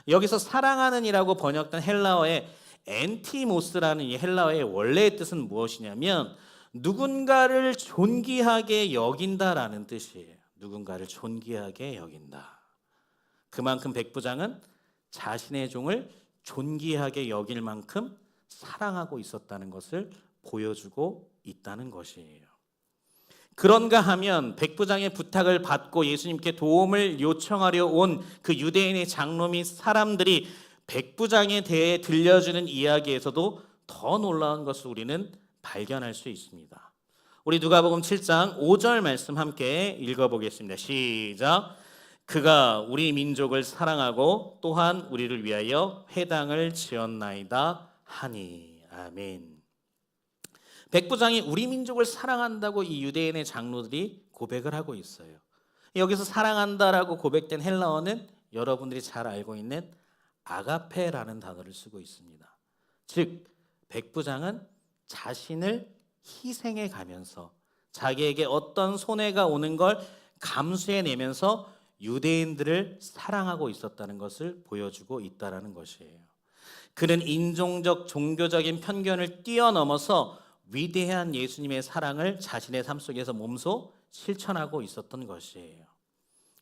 여기서 사랑하는이라고 번역된 헬라어의 엔티모스라는 이 헬라어의 원래의 뜻은 무엇이냐면 누군가를 존귀하게 여긴다라는 뜻이에요. 누군가를 존귀하게 여긴다. 그만큼 백부장은 자신의 종을 존귀하게 여길 만큼 사랑하고 있었다는 것을 보여주고 있다는 것이에요. 그런가 하면 백부장의 부탁을 받고 예수님께 도움을 요청하려 온 그 유대인의 장로 및 사람들이 백부장에 대해 들려주는 이야기에서도 더 놀라운 것을 우리는 발견할 수 있습니다. 우리 누가복음 7장 5절 말씀 함께 읽어보겠습니다. 시작. 그가 우리 민족을 사랑하고 또한 우리를 위하여 회당을 지었나이다 하니. 아멘. 백부장이 우리 민족을 사랑한다고 이 유대인의 장로들이 고백을 하고 있어요. 여기서 사랑한다라고 고백된 헬라어는 여러분들이 잘 알고 있는 아가페라는 단어를 쓰고 있습니다. 즉 백부장은 자신을 희생해 가면서 자기에게 어떤 손해가 오는 걸 감수해내면서 유대인들을 사랑하고 있었다는 것을 보여주고 있다는 것이에요. 그는 인종적, 종교적인 편견을 뛰어넘어서 위대한 예수님의 사랑을 자신의 삶 속에서 몸소 실천하고 있었던 것이에요.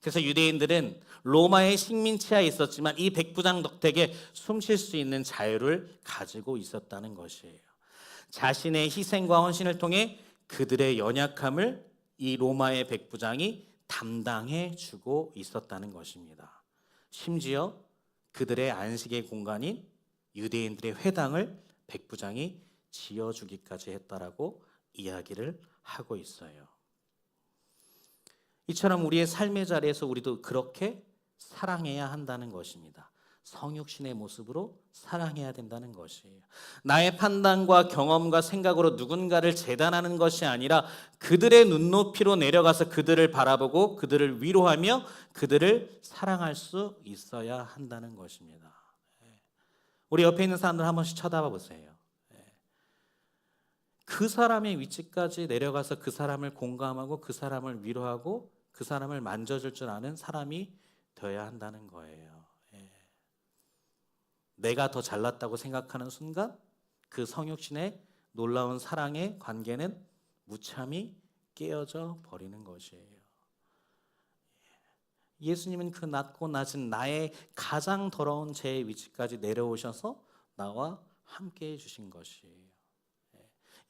그래서 유대인들은 로마의 식민지하에 있었지만 이 백부장 덕택에 숨 쉴 수 있는 자유를 가지고 있었다는 것이에요. 자신의 희생과 헌신을 통해 그들의 연약함을 이 로마의 백부장이 담당해 주고 있었다는 것입니다. 심지어 그들의 안식의 공간인 유대인들의 회당을 백부장이 지어주기까지 했다라고 이야기를 하고 있어요. 이처럼 우리의 삶의 자리에서 우리도 그렇게 사랑해야 한다는 것입니다. 성육신의 모습으로 사랑해야 된다는 것이에요. 나의 판단과 경험과 생각으로 누군가를 재단하는 것이 아니라 그들의 눈높이로 내려가서 그들을 바라보고 그들을 위로하며 그들을 사랑할 수 있어야 한다는 것입니다. 우리 옆에 있는 사람들 한 번씩 쳐다봐 보세요. 그 사람의 위치까지 내려가서 그 사람을 공감하고 그 사람을 위로하고 그 사람을 만져줄 줄 아는 사람이 되어야 한다는 거예요. 내가 더 잘났다고 생각하는 순간 그 성육신의 놀라운 사랑의 관계는 무참히 깨어져 버리는 것이에요. 예수님은 그 낮고 낮은 나의 가장 더러운 죄의 위치까지 내려오셔서 나와 함께 해주신 것이에요.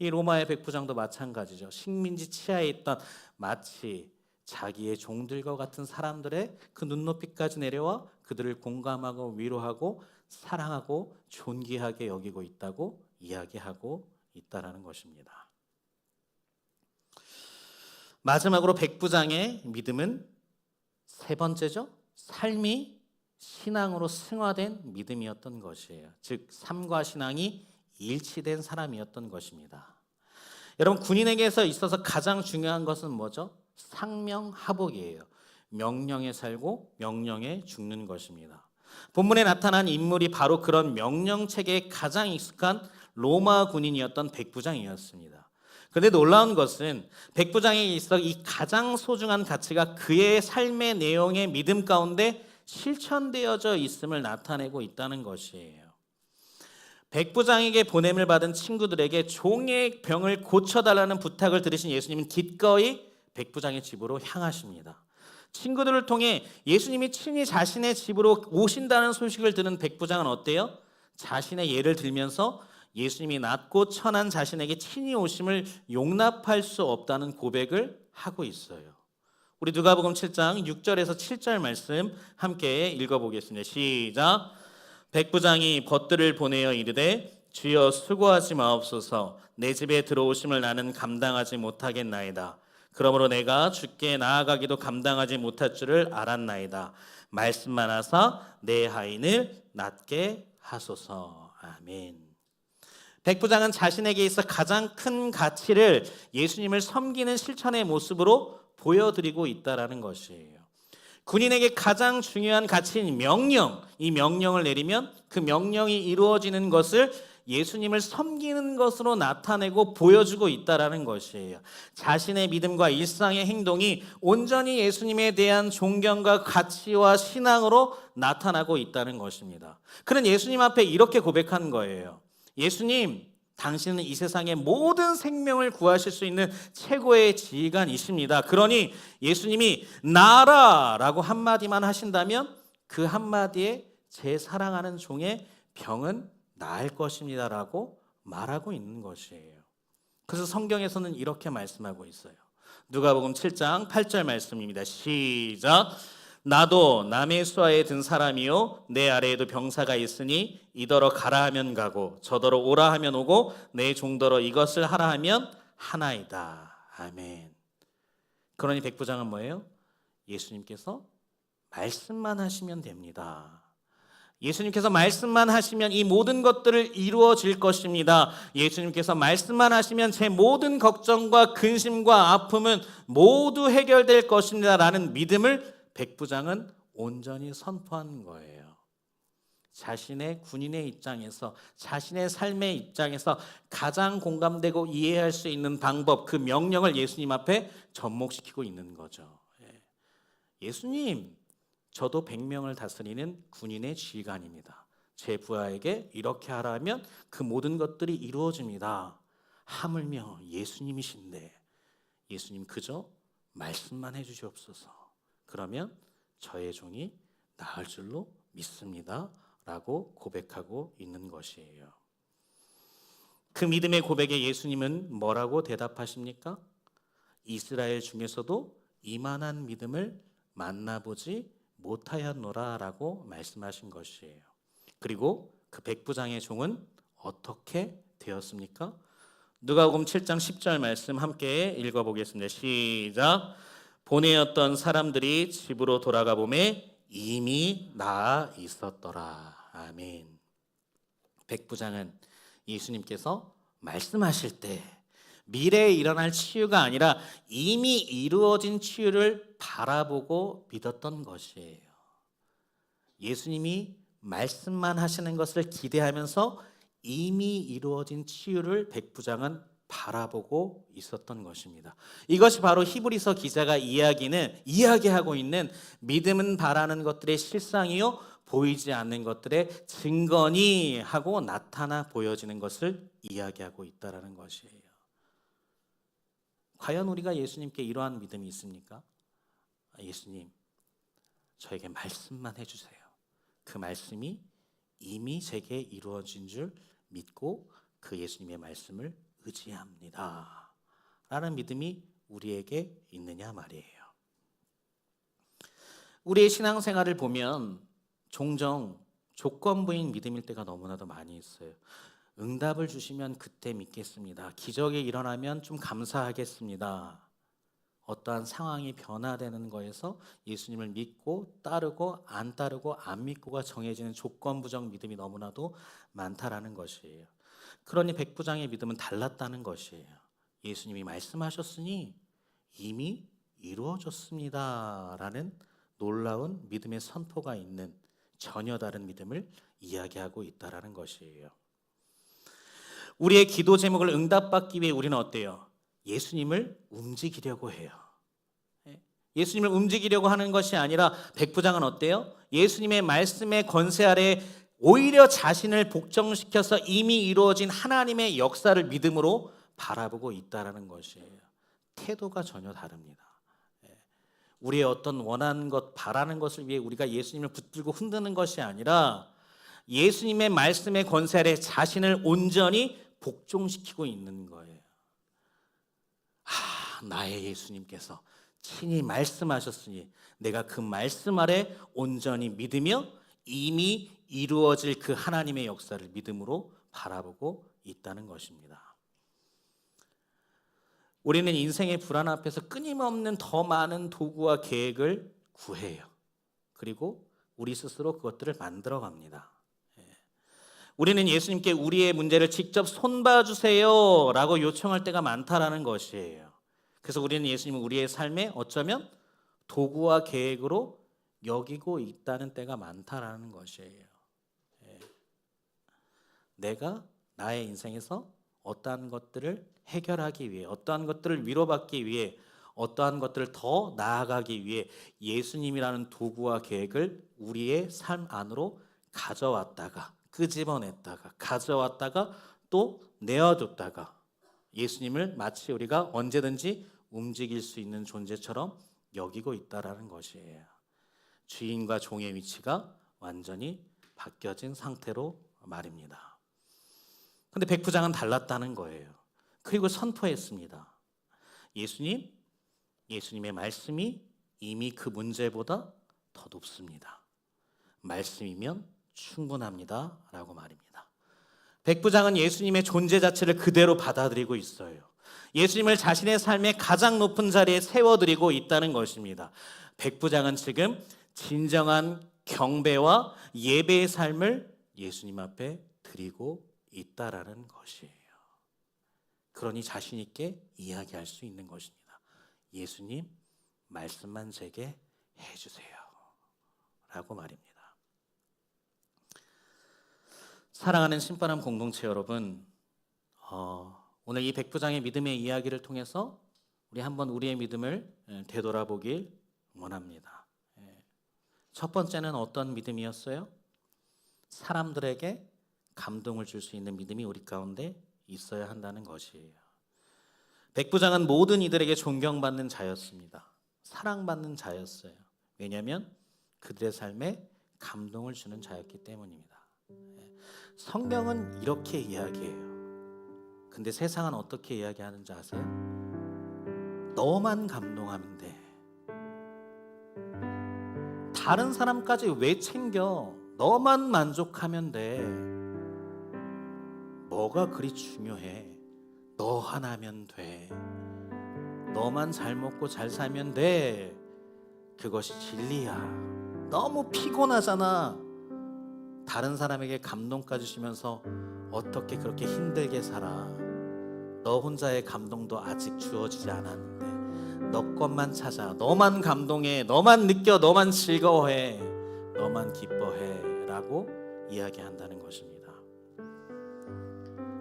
이 로마의 백부장도 마찬가지죠. 식민지 치하에 있던 마치 자기의 종들과 같은 사람들의 그 눈높이까지 내려와 그들을 공감하고 위로하고 사랑하고 존귀하게 여기고 있다고 이야기하고 있다라는 것입니다. 마지막으로 백부장의 믿음은 세 번째죠. 삶이 신앙으로 승화된 믿음이었던 것이에요. 즉 삶과 신앙이 일치된 사람이었던 것입니다. 여러분 군인에게서 있어서 가장 중요한 것은 뭐죠? 상명하복이에요. 명령에 살고 명령에 죽는 것입니다. 본문에 나타난 인물이 바로 그런 명령체계에 가장 익숙한 로마 군인이었던 백부장이었습니다. 그런데 놀라운 것은 백부장에 있어 이 가장 소중한 가치가 그의 삶의 내용의 믿음 가운데 실천되어져 있음을 나타내고 있다는 것이에요. 백부장에게 보냄을 받은 친구들에게 종의 병을 고쳐달라는 부탁을 들으신 예수님은 기꺼이 백부장의 집으로 향하십니다. 친구들을 통해 예수님이 친히 자신의 집으로 오신다는 소식을 들은 백부장은 어때요? 자신의 예를 들면서 예수님이 낮고 천한 자신에게 친히 오심을 용납할 수 없다는 고백을 하고 있어요. 우리 누가복음 7장 6절에서 7절 말씀 함께 읽어보겠습니다. 시작. 백부장이 벗들을 보내어 이르되 주여 수고하지 마옵소서. 내 집에 들어오심을 나는 감당하지 못하겠나이다. 그러므로 내가 주께 나아가기도 감당하지 못할 줄을 알았나이다. 말씀만 하사 내 하인을 낫게 하소서. 아멘. 백부장은 자신에게 있어 가장 큰 가치를 예수님을 섬기는 실천의 모습으로 보여드리고 있다는 것이에요. 군인에게 가장 중요한 가치인 명령, 이 명령을 내리면 그 명령이 이루어지는 것을 예수님을 섬기는 것으로 나타내고 보여주고 있다는 것이에요. 자신의 믿음과 일상의 행동이 온전히 예수님에 대한 존경과 가치와 신앙으로 나타나고 있다는 것입니다. 그는 예수님 앞에 이렇게 고백한 거예요. 예수님, 당신은 이 세상의 모든 생명을 구하실 수 있는 최고의 지휘관이십니다. 그러니 예수님이 나라라고 한마디만 하신다면 그 한마디에 제 사랑하는 종의 병은 나을 것입니다라고 말하고 있는 것이에요. 그래서 성경에서는 이렇게 말씀하고 있어요. 누가복음 7장 8절 말씀입니다. 시작. 나도 남의 수하에 든 사람이요 내 아래에도 병사가 있으니 이더러 가라 하면 가고 저더러 오라 하면 오고 내 종더러 이것을 하라 하면 하나이다. 아멘. 그러니 백부장은 뭐예요? 예수님께서 말씀만 하시면 됩니다. 예수님께서 말씀만 하시면 이 모든 것들을 이루어질 것입니다. 예수님께서 말씀만 하시면 제 모든 걱정과 근심과 아픔은 모두 해결될 것입니다. 라는 믿음을 백부장은 온전히 선포한 거예요. 자신의 군인의 입장에서, 자신의 삶의 입장에서 가장 공감되고 이해할 수 있는 방법, 그 명령을 예수님 앞에 접목시키고 있는 거죠. 예수님, 저도 100명을 다스리는 군인의 지휘관입니다. 제 부하에게 이렇게 하라면 그 모든 것들이 이루어집니다. 하물며 예수님이신데 예수님 그저 말씀만 해주시옵소서. 그러면 저의 종이 나을 줄로 믿습니다. 라고 고백하고 있는 것이에요. 그 믿음의 고백에 예수님은 뭐라고 대답하십니까? 이스라엘 중에서도 이만한 믿음을 만나보지 못하였노라 라고 말씀하신 것이에요. 그리고 그 백부장의 종은 어떻게 되었습니까? 누가복음 7장 10절 말씀 함께 읽어보겠습니다. 시작. 보내었던 사람들이 집으로 돌아가 보매 이미 나아 있었더라. 아멘. 백부장은 예수님께서 말씀하실 때 미래에 일어날 치유가 아니라 이미 이루어진 치유를 바라보고 믿었던 것이에요. 예수님이 말씀만 하시는 것을 기대하면서 이미 이루어진 치유를 백부장은 바라보고 있었던 것입니다. 이것이 바로 히브리서 기자가 이야기하고 있는 믿음은 바라는 것들의 실상이요 보이지 않는 것들의 증거니 하고 나타나 보여지는 것을 이야기하고 있다라는 것이에요. 과연 우리가 예수님께 이러한 믿음이 있습니까? 예수님, 저에게 말씀만 해주세요. 그 말씀이 이미 제게 이루어진 줄 믿고 그 예수님의 말씀을 의지합니다. 라는 믿음이 우리에게 있느냐 말이에요. 우리의 신앙생활을 보면 종종 조건부인 믿음일 때가 너무나도 많이 있어요. 응답을 주시면 그때 믿겠습니다. 기적이 일어나면 좀 감사하겠습니다. 어떠한 상황이 변화되는 거에서 예수님을 믿고 따르고 안 믿고가 정해지는 조건부적 믿음이 너무나도 많다라는 것이에요. 그러니 백부장의 믿음은 달랐다는 것이에요. 예수님이 말씀하셨으니 이미 이루어졌습니다. 라는 놀라운 믿음의 선포가 있는 전혀 다른 믿음을 이야기하고 있다는 것이에요. 우리의 기도 제목을 응답받기 위해 우리는 어때요? 예수님을 움직이려고 해요. 예수님을 움직이려고 하는 것이 아니라 백부장은 어때요? 예수님의 말씀의 권세 아래 오히려 자신을 복종시켜서 이미 이루어진 하나님의 역사를 믿음으로 바라보고 있다는 것이에요. 태도가 전혀 다릅니다. 우리의 어떤 원하는 것, 바라는 것을 위해 우리가 예수님을 붙들고 흔드는 것이 아니라 예수님의 말씀의 권세 아래 자신을 온전히 복종시키고 있는 거예요. 나의 예수님께서 친히 말씀하셨으니 내가 그 말씀 아래 온전히 믿으며 이미 이루어질 그 하나님의 역사를 믿음으로 바라보고 있다는 것입니다. 우리는 인생의 불안 앞에서 끊임없는 더 많은 도구와 계획을 구해요. 그리고 우리 스스로 그것들을 만들어 갑니다. 우리는 예수님께 우리의 문제를 직접 손봐주세요 라고 요청할 때가 많다라는 것이에요. 그래서 우리는 예수님을 우리의 삶에 어쩌면 도구와 계획으로 여기고 있다는 때가 많다라는 것이에요. 내가 나의 인생에서 어떠한 것들을 해결하기 위해, 어떠한 것들을 위로받기 위해, 어떠한 것들을 더 나아가기 위해 예수님이라는 도구와 계획을 우리의 삶 안으로 가져왔다가 끄집어냈다가 가져왔다가 또 내어뒀다가 예수님을 마치 우리가 언제든지 움직일 수 있는 존재처럼 여기고 있다라는 것이에요. 주인과 종의 위치가 완전히 바뀌어진 상태로 말입니다. 그런데 백부장은 달랐다는 거예요. 그리고 선포했습니다. 예수님의 말씀이 이미 그 문제보다 더 높습니다. 말씀이면 충분합니다. 라고 말입니다. 백부장은 예수님의 존재 자체를 그대로 받아들이고 있어요. 예수님을 자신의 삶의 가장 높은 자리에 세워드리고 있다는 것입니다. 백부장은 지금 진정한 경배와 예배의 삶을 예수님 앞에 드리고 있다라는 것이에요. 그러니 자신 있게 이야기할 수 있는 것입니다. 예수님, 말씀만 제게 해주세요 라고 말입니다. 사랑하는 신바람 공동체 여러분, 오늘 이 백부장의 믿음의 이야기를 통해서 우리 한번 우리의 믿음을 되돌아보길 원합니다. 첫 번째는 어떤 믿음이었어요? 사람들에게 감동을 줄 수 있는 믿음이 우리 가운데 있어야 한다는 것이에요. 백부장은 모든 이들에게 존경받는 자였습니다. 사랑받는 자였어요. 왜냐하면 그들의 삶에 감동을 주는 자였기 때문입니다. 성경은 이렇게 이야기해요. 근데 세상은 어떻게 이야기하는지 아세요? 너만 감동하면 돼. 다른 사람까지 왜 챙겨? 너만 만족하면 돼. 뭐가 그리 중요해? 너 하나면 돼. 너만 잘 먹고 잘 살면 돼. 그것이 진리야. 너무 피곤하잖아. 다른 사람에게 감동까지 주면서 어떻게 그렇게 힘들게 살아? 너 혼자의 감동도 아직 주어지지 않았는데 너 것만 찾아. 너만 감동해. 너만 느껴. 너만 즐거워해. 너만 기뻐해 라고 이야기한다는 것입니다.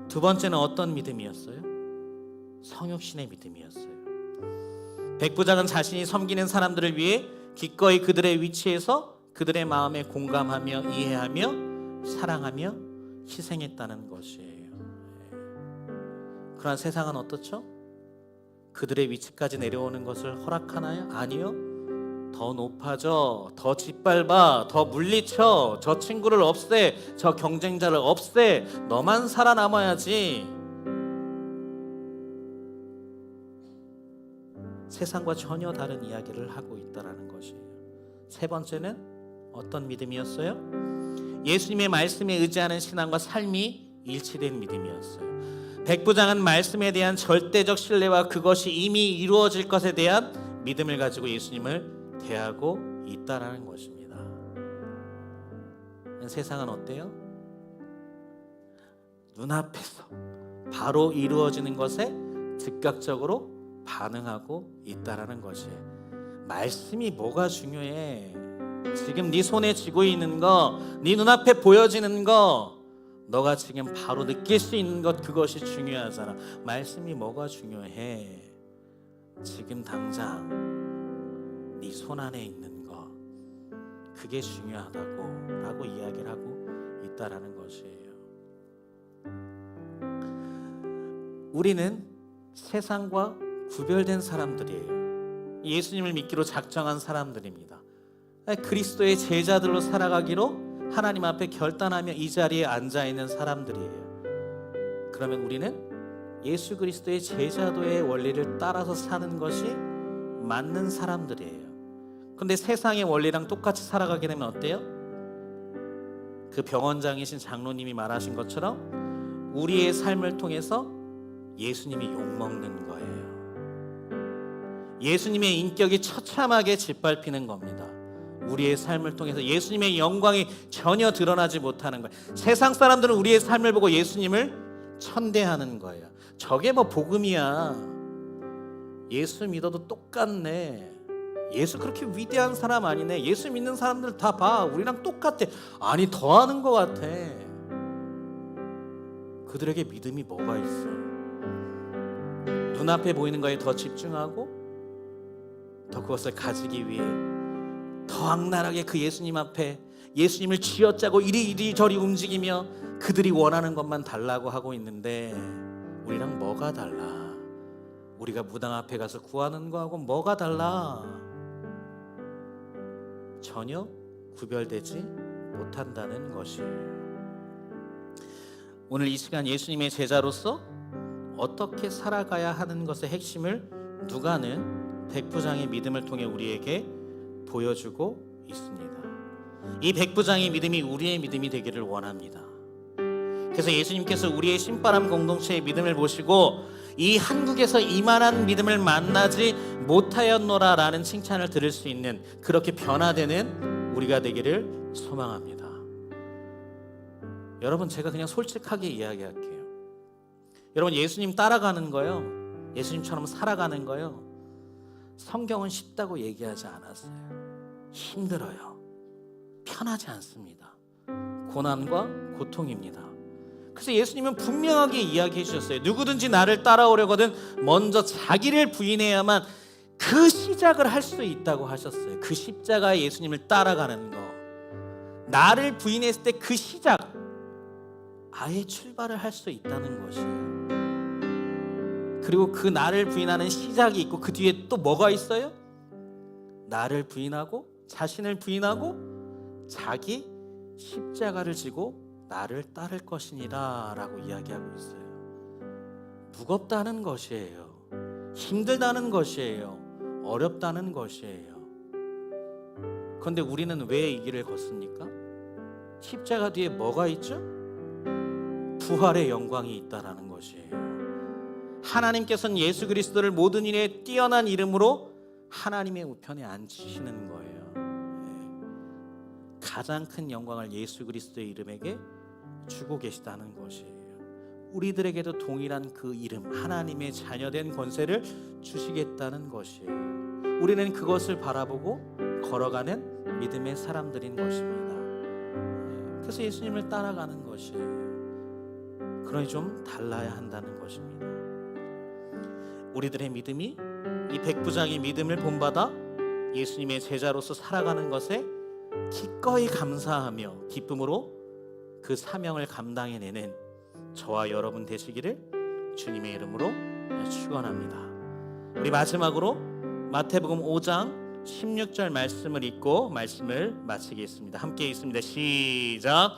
두 번째는 어떤 믿음이었어요? 성육신의 믿음이었어요. 백부장은 자신이 섬기는 사람들을 위해 기꺼이 그들의 위치에서 그들의 마음에 공감하며 이해하며 사랑하며 희생했다는 것이에요. 그러나 세상은 어떻죠? 그들의 위치까지 내려오는 것을 허락하나요? 아니요. 더 높아져, 더 짓밟아, 더 물리쳐, 저 친구를 없애, 저 경쟁자를 없애, 너만 살아남아야지. 세상과 전혀 다른 이야기를 하고 있다는 것이에요. 세 번째는 어떤 믿음이었어요? 예수님의 말씀에 의지하는 신앙과 삶이 일치된 믿음이었어요. 백부장은 말씀에 대한 절대적 신뢰와 그것이 이미 이루어질 것에 대한 믿음을 가지고 예수님을 대하고 있다라는 것입니다. 세상은 어때요? 눈앞에서 바로 이루어지는 것에 즉각적으로 반응하고 있다라는 것이에요. 말씀이 뭐가 중요해? 지금 네 손에 쥐고 있는 거, 네 눈앞에 보여지는 거, 너가 지금 바로 느낄 수 있는 것, 그것이 중요하잖아. 말씀이 뭐가 중요해? 지금 당장 네 손 안에 있는 거, 그게 중요하다고 라고 이야기를 하고 있다라는 것이에요. 우리는 세상과 구별된 사람들이에요. 예수님을 믿기로 작정한 사람들입니다. 그리스도의 제자들로 살아가기로 하나님 앞에 결단하며 이 자리에 앉아있는 사람들이에요. 그러면 우리는 예수 그리스도의 제자도의 원리를 따라서 사는 것이 맞는 사람들이에요. 근데 세상의 원리랑 똑같이 살아가게 되면 어때요? 그 병원장이신 장로님이 말하신 것처럼 우리의 삶을 통해서 예수님이 욕먹는 거예요. 예수님의 인격이 처참하게 짓밟히는 겁니다. 우리의 삶을 통해서 예수님의 영광이 전혀 드러나지 못하는 거예요. 세상 사람들은 우리의 삶을 보고 예수님을 천대하는 거예요. 저게 뭐 복음이야. 예수 믿어도 똑같네. 예수 그렇게 위대한 사람 아니네. 예수 믿는 사람들 다 봐. 우리랑 똑같아. 아니 더하는 것 같아. 그들에게 믿음이 뭐가 있어? 눈앞에 보이는 거에 더 집중하고 더 그것을 가지기 위해 더 악랄하게 그 예수님 앞에 예수님을 쥐어짜고 이리저리 움직이며 그들이 원하는 것만 달라고 하고 있는데 우리랑 뭐가 달라? 우리가 무당 앞에 가서 구하는 거하고 뭐가 달라? 전혀 구별되지 못한다는 것이에요. 오늘 이 시간 예수님의 제자로서 어떻게 살아가야 하는 것의 핵심을 누가는 백부장의 믿음을 통해 우리에게 보여주고 있습니다. 이 백부장의 믿음이 우리의 믿음이 되기를 원합니다. 그래서 예수님께서 우리의 신바람 공동체의 믿음을 보시고 이 한국에서 이만한 믿음을 만나지 못하였노라 라는 칭찬을 들을 수 있는, 그렇게 변화되는 우리가 되기를 소망합니다. 여러분, 제가 그냥 솔직하게 이야기할게요. 여러분, 예수님 따라가는 거요, 예수님처럼 살아가는 거요, 성경은 쉽다고 얘기하지 않았어요. 힘들어요. 편하지 않습니다. 고난과 고통입니다. 그래서 예수님은 분명하게 이야기해 주셨어요. 누구든지 나를 따라오려거든 먼저 자기를 부인해야만 그 시작을 할 수 있다고 하셨어요. 그 십자가에 예수님을 따라가는 거, 나를 부인했을 때 그 시작, 아예 출발을 할 수 있다는 것이에요. 그리고 그 나를 부인하는 시작이 있고 그 뒤에 또 뭐가 있어요? 나를 부인하고 자신을 부인하고 자기 십자가를 지고 나를 따를 것이니라 라고 이야기하고 있어요. 무겁다는 것이에요. 힘들다는 것이에요. 어렵다는 것이에요. 그런데 우리는 왜 이 길을 걷습니까? 십자가 뒤에 뭐가 있죠? 부활의 영광이 있다라는 것이에요. 하나님께서는 예수 그리스도를 모든 일에 뛰어난 이름으로 하나님의 우편에 앉히시는 거예요. 가장 큰 영광을 예수 그리스도의 이름에게 주고 계시다는 것이에요. 우리들에게도 동일한 그 이름, 하나님의 자녀된 권세를 주시겠다는 것이에요. 우리는 그것을 바라보고 걸어가는 믿음의 사람들인 것입니다. 그래서 예수님을 따라가는 것이에요. 그러니 좀 달라야 한다는 것입니다. 우리들의 믿음이 이 백부장의 믿음을 본받아 예수님의 제자로서 살아가는 것에 기꺼이 감사하며 기쁨으로 그 사명을 감당해내는 저와 여러분 되시기를 주님의 이름으로 축원합니다. 우리 마지막으로 마태복음 5장 16절 말씀을 읽고 말씀을 마치겠습니다. 함께 읽습니다. 시작.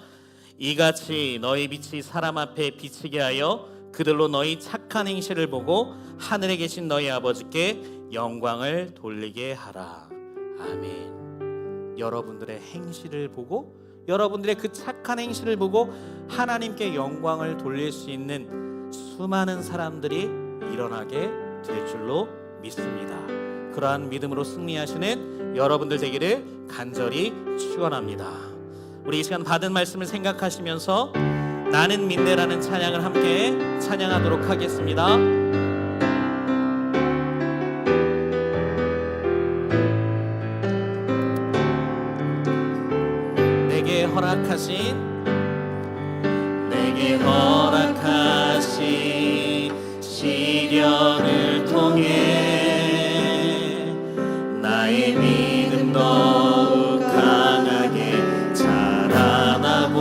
이같이 너희 빛이 사람 앞에 비치게 하여 그들로 너희 착한 행실을 보고 하늘에 계신 너희 아버지께 영광을 돌리게 하라. 아멘. 여러분들의 행실을 보고, 여러분들의 그 착한 행실을 보고 하나님께 영광을 돌릴 수 있는 수많은 사람들이 일어나게 될 줄로 믿습니다. 그러한 믿음으로 승리하시는 여러분들 되기를 간절히 축원합니다. 우리 이 시간 받은 말씀을 생각하시면서 나는 믿네라는 찬양을 함께 찬양하도록 하겠습니다. 내게 허락하신 시련을 통해 나의 믿음 더욱 강하게 자라나고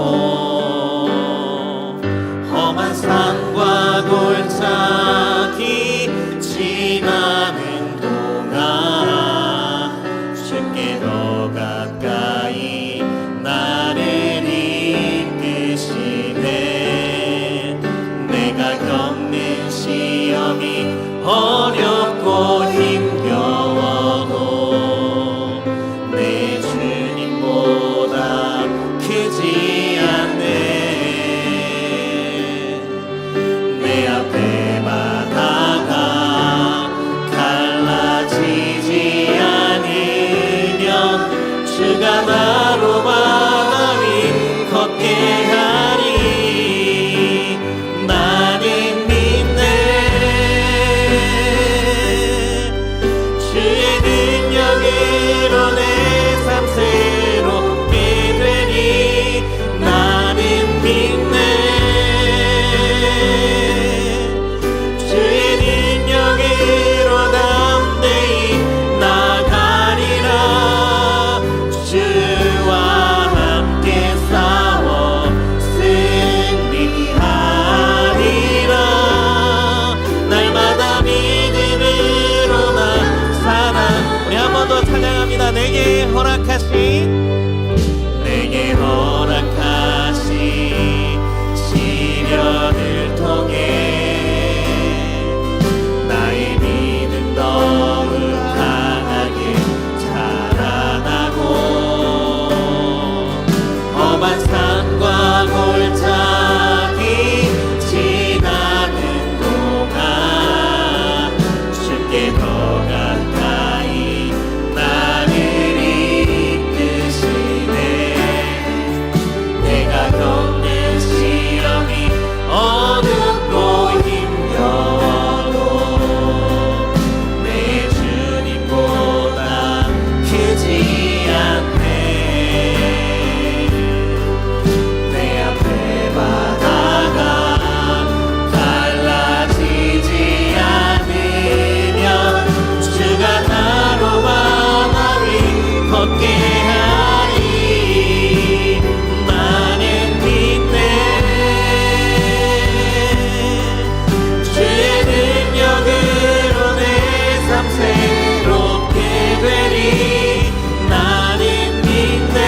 험한 산과 골짜기 지나는 동안 주께 더 가까이 나를 이끄시네. 내가 겪는 시험이 어렵고 힘겨워도 내 주님보다 크지 않네. 내 앞에 바다가 갈라지지 않으면 주가 나로 바다 위 걷게 하리. 나는 믿네. 주의 능력으로 내 삶 새롭게 되리. 나는 믿네. 주의 능력으로 담대히 나가리라. 주와 함께 싸워 승리하리라. 날마다 믿음으로 나 살아. 우리 한 번 더 찬양합니다. 내게 허락하신 시련을 통해 나의 믿음 더욱 강하게 자라나고 험한 산과 골짜기 지나는 동안 주께 더 가까이 나를 이끄시네. 않네. 내 앞에 바다가 달라지지 않으면 주가 나로 바다를 걷게 하리. 나는 믿네. 주의 능력으로 내 삶 새롭게 되리. 나는 믿네.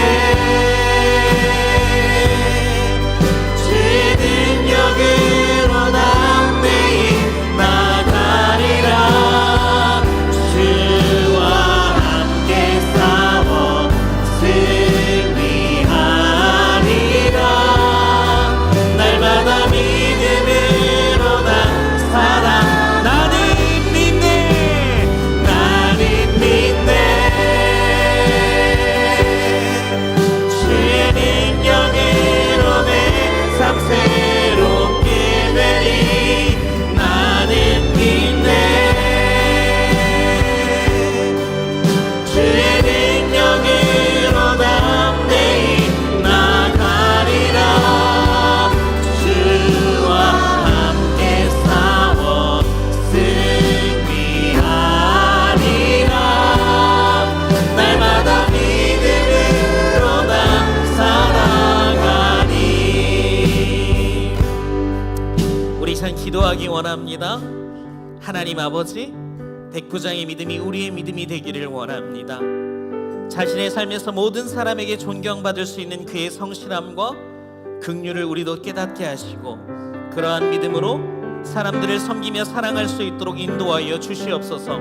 주의 능력으로 담대히 나가리라. 주와 함께 싸워 승리하리라. 날마다 믿음으로 나 살아. 나는 믿네. 나는 믿네. 주의 능력으로 내 삶 새롭게 되리. 나는 믿네. 주의 능력으로 담대히 나가리라. 주와 함께 싸워 승리하리라. 날마다 믿음으로 나 살아가니. 우리 참 기도하기 원합니다. 하나님 아버지, 백부장의 믿음이 우리의 믿음이 되기를 원합니다. 자신의 삶에서 모든 사람에게 존경받을 수 있는 그의 성실함과 긍휼을 우리도 깨닫게 하시고, 그러한 믿음으로 사람들을 섬기며 사랑할 수 있도록 인도하여 주시옵소서.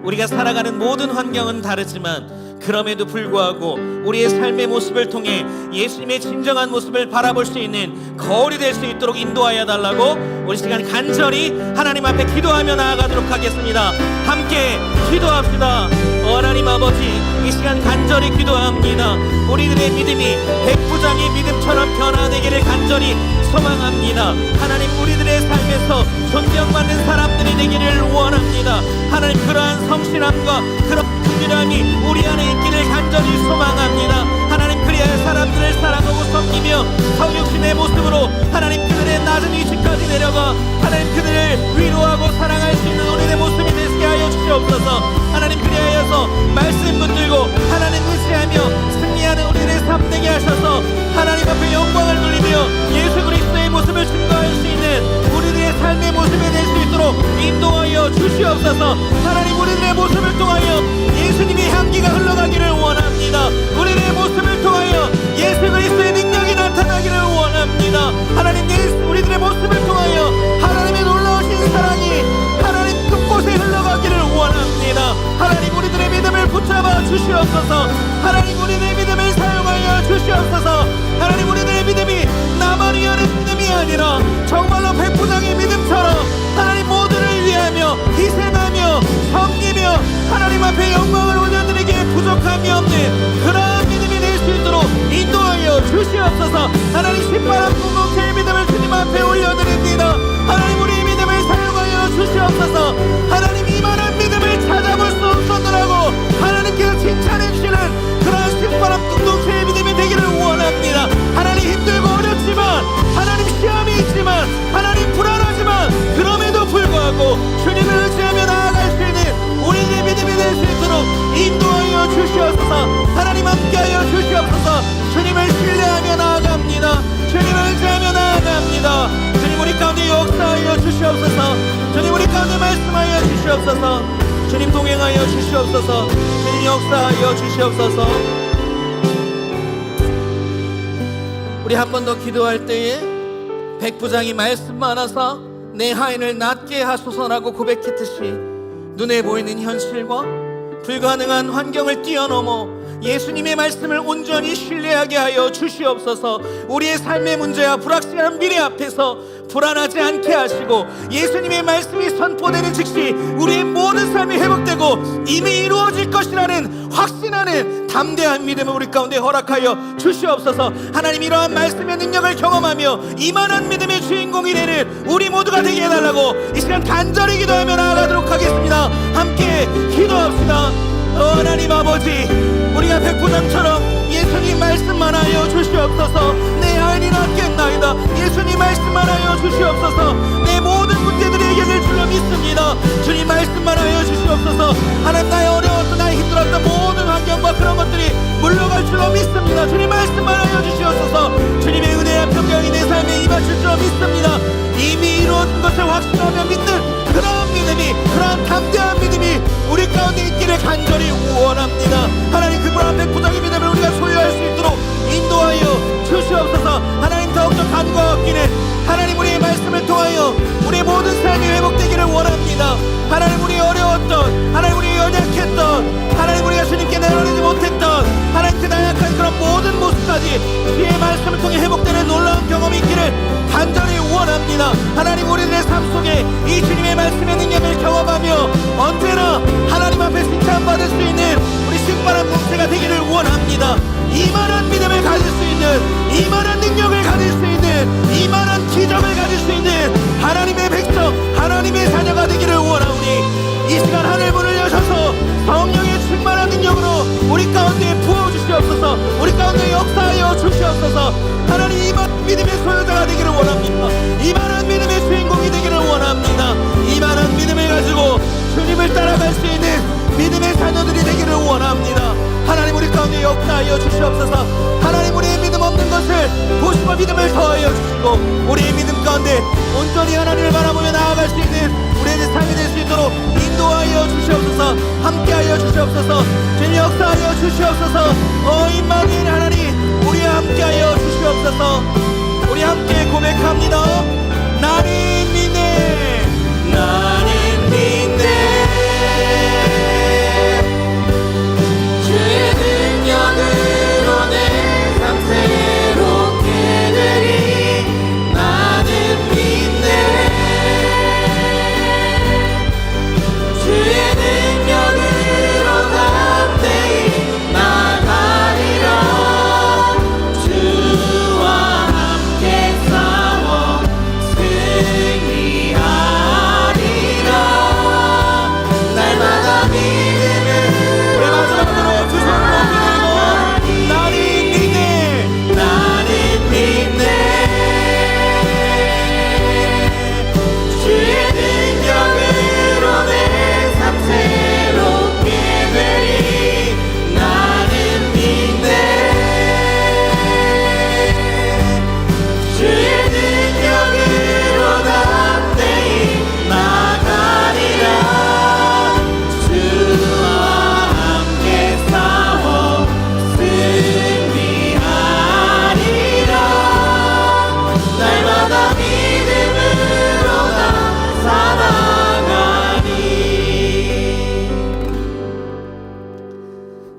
우리가 살아가는 모든 환경은 다르지만 그럼에도 불구하고 우리의 삶의 모습을 통해 예수님의 진정한 모습을 바라볼 수 있는 거울이 될 수 있도록 인도하여 달라고 우리 시간 간절히 하나님 앞에 기도하며 나아가도록 하겠습니다. 함께 기도합시다. 하나님 아버지, 이 시간 간절히 기도합니다. 우리들의 믿음이 백부장의 믿음처럼 변화되기를 간절히 소망합니다. 하나님, 우리들의 삶에서 존경받는 사람들이 되기를 원합니다. 하나님, 그러한 성실함과 그런 긍휼함이 우리 안에 있기를 간절히 소망합니다. 하나님, 그리하여 사람들을 사랑하고 섬기며 성육신의 모습으로 하나님 그들의 낮은 위치까지 내려가 하나님 그들을 위로하고 사랑할 수 있는 우리의 모습이 되게 하여 주시옵소서. 하나님, 그리하여서 말씀 붙들고 하나님 의지하며 승리하는 우리들의 삶 되게 하셔서 하나님 앞에 영광을 돌리며 예수 그리스도의 모습을 증거할 수 있는 우리들의 삶의 모습이 될 수 있도록 인도하여 주시옵소서. 하나님, 우리들의 모습을 통하여 예수님의 향기가 흘러가기를 원합니다. 우리들의 모습을 통하여 예수 그리스도의 능력이 나타나기를 원합니다. 하나님, 우리들의 모습을 통하여 하나님의 놀라우신 사랑이 하나님 끝곳에 흘러가기를 원합니다. 하나님, 우리들의 믿음을 붙잡아 주시옵소서. 하나님, 우리들의 믿음을 사용하여 주시옵소서. 하나님, 우리들의 믿음이 나만 위하는 믿음이 아니라 정말로 백부장의 믿음처럼 하나님 모두를 위하며 희생하며 섬기며 하나님 앞에 영광을 올려드리기에 부족함이 없는 그러한 믿음이 될 수 있도록 인도하여 주시옵소서. 하나님, 신바람 공동체의 믿음을 주님 앞에 올려드립니다. 하나님, 우리의 믿음을 사용하여 주시옵소서. 하나님, 이만한 믿음을 찾아볼 수 없었더라고 하나님께서 칭찬해 주시는 그러한 신바람 공동체의 믿음이 되기를 원합니다. 하나님, 힘들고 어렵지만 하나님 시험이 있지만 하나님 불안하지만 그럼에도 불구하고 주님을 의지하며 나아갈 수 있는 우리의 믿음이 될 수 있도록 인도하여 주시옵소서. 하나님, 함께하여 주시옵소서. 주님을 신뢰하며 나아갑니다. 주님을 의지하며 나아갑니다. 주님, 우리 가운데 역사하여 주시옵소서. 주님, 우리 가운데 말씀하여 주시옵소서. 주님, 동행하여 주시옵소서. 주님, 역사하여 주시옵소서. 우리 한 번 더 기도할 때에 백부장이 말씀 많아서 내 하인을 낫게 하소서라고 고백했듯이 눈에 보이는 현실과 불가능한 환경을 뛰어넘어 예수님의 말씀을 온전히 신뢰하게 하여 주시옵소서. 우리의 삶의 문제와 불확실한 미래 앞에서 불안하지 않게 하시고 예수님의 말씀이 선포되는 즉시 우리의 모든 삶이 회복되고 이미 이루어질 것이라는 확신하는 담대한 믿음을 우리 가운데 허락하여 주시옵소서. 하나님, 이러한 말씀의 능력을 경험하며 이만한 믿음의 주인공이 되는 우리 모두가 되게 해달라고 이 시간 간절히 기도하며 나아가도록 하겠습니다. 함께 기도합시다. 하나님 아버지, 우리 오늘 백부장처럼 예수님 말씀만 하여 주시옵소서. 내 아이는 낫겠나이다. 예수님 말씀만 하여 주시옵소서. 내 모든 문제들이 해결될 줄로 믿습니다. 주님 말씀만 하여 주시옵소서. 하나님, 나의 어려웠던, 나의 힘들었던 모든 환경과 그런 것들이 물러갈 줄로 믿습니다. 주님 말씀만 하여 주시옵소서. 주님의 은혜와 평강이 내 삶에 임하실 줄로 믿습니다. 이미 이루어진 것을 확신하며 믿는 그런 믿음이, 그런 담대한 믿음이 우리 가운데 있기를 간절히 원합니다. 하나님, 그분한 백부장의 믿음을 우리가 소유할 수 있도록 인도하여 주시옵소서. 하나님, 더욱더 간과 같기는 하나님, 우리의 말씀을 통하여 우리의 모든 삶이 회복되기를 원합니다. 하나님, 우리 어려웠던, 하나님, 우리 연약했던, 하나님, 우리가 주님께 내어내지 못했던 하나님, 그 나약한 그런 모든 모습까지 주의 말씀을 통해 회복되는 놀라운 경험이 있기를 간절히 원합니다. 하나님, 우리들의 삶 속에 이 주님의 말씀의 능력을 경험하며 언제나 하나님 앞에 칭찬받을 수 있는 우리 신바람 공체가 되기를 원합니다. 이만한 믿음을 가질 수 있는, 이만한 능력을 가질 수 있는, 이만한 기적을 가질 수 있는 하나님의 백성, 하나님의 자녀가 되기를 원하오니 이 시간 하늘 문을 여셔서 성령의 충만한 능력으로 우리 가운데 부어주시옵소서. 우리 가운데 역사하여 주시옵소서. 하나님, 이만한 믿음의 소유자가 되기를 원합니다. 이만한 믿음의 주인공이 되기를 원합니다. 이만한 믿음을 가지고 주님을 따라갈 수 있는 믿음의 자녀들이 되기를 원합니다. 하나님, 우리 가운데 역사하여 주시옵소서. 하나님, 우리의 믿음 없는 것을 보시고 믿음을 더하여 주시고 우리의 믿음 가운데 온전히 하나님을 바라보며 나아갈 수 있는 우리의 삶이 될 수 있도록 인도하여 주시옵소서. 함께하여 주시옵소서. 주님, 역사하여 주시옵소서. 임마누엘 하나님, 우리 함께하여 주시옵소서. 우리 함께 고백합니다. 나는 믿네, 나는 믿네.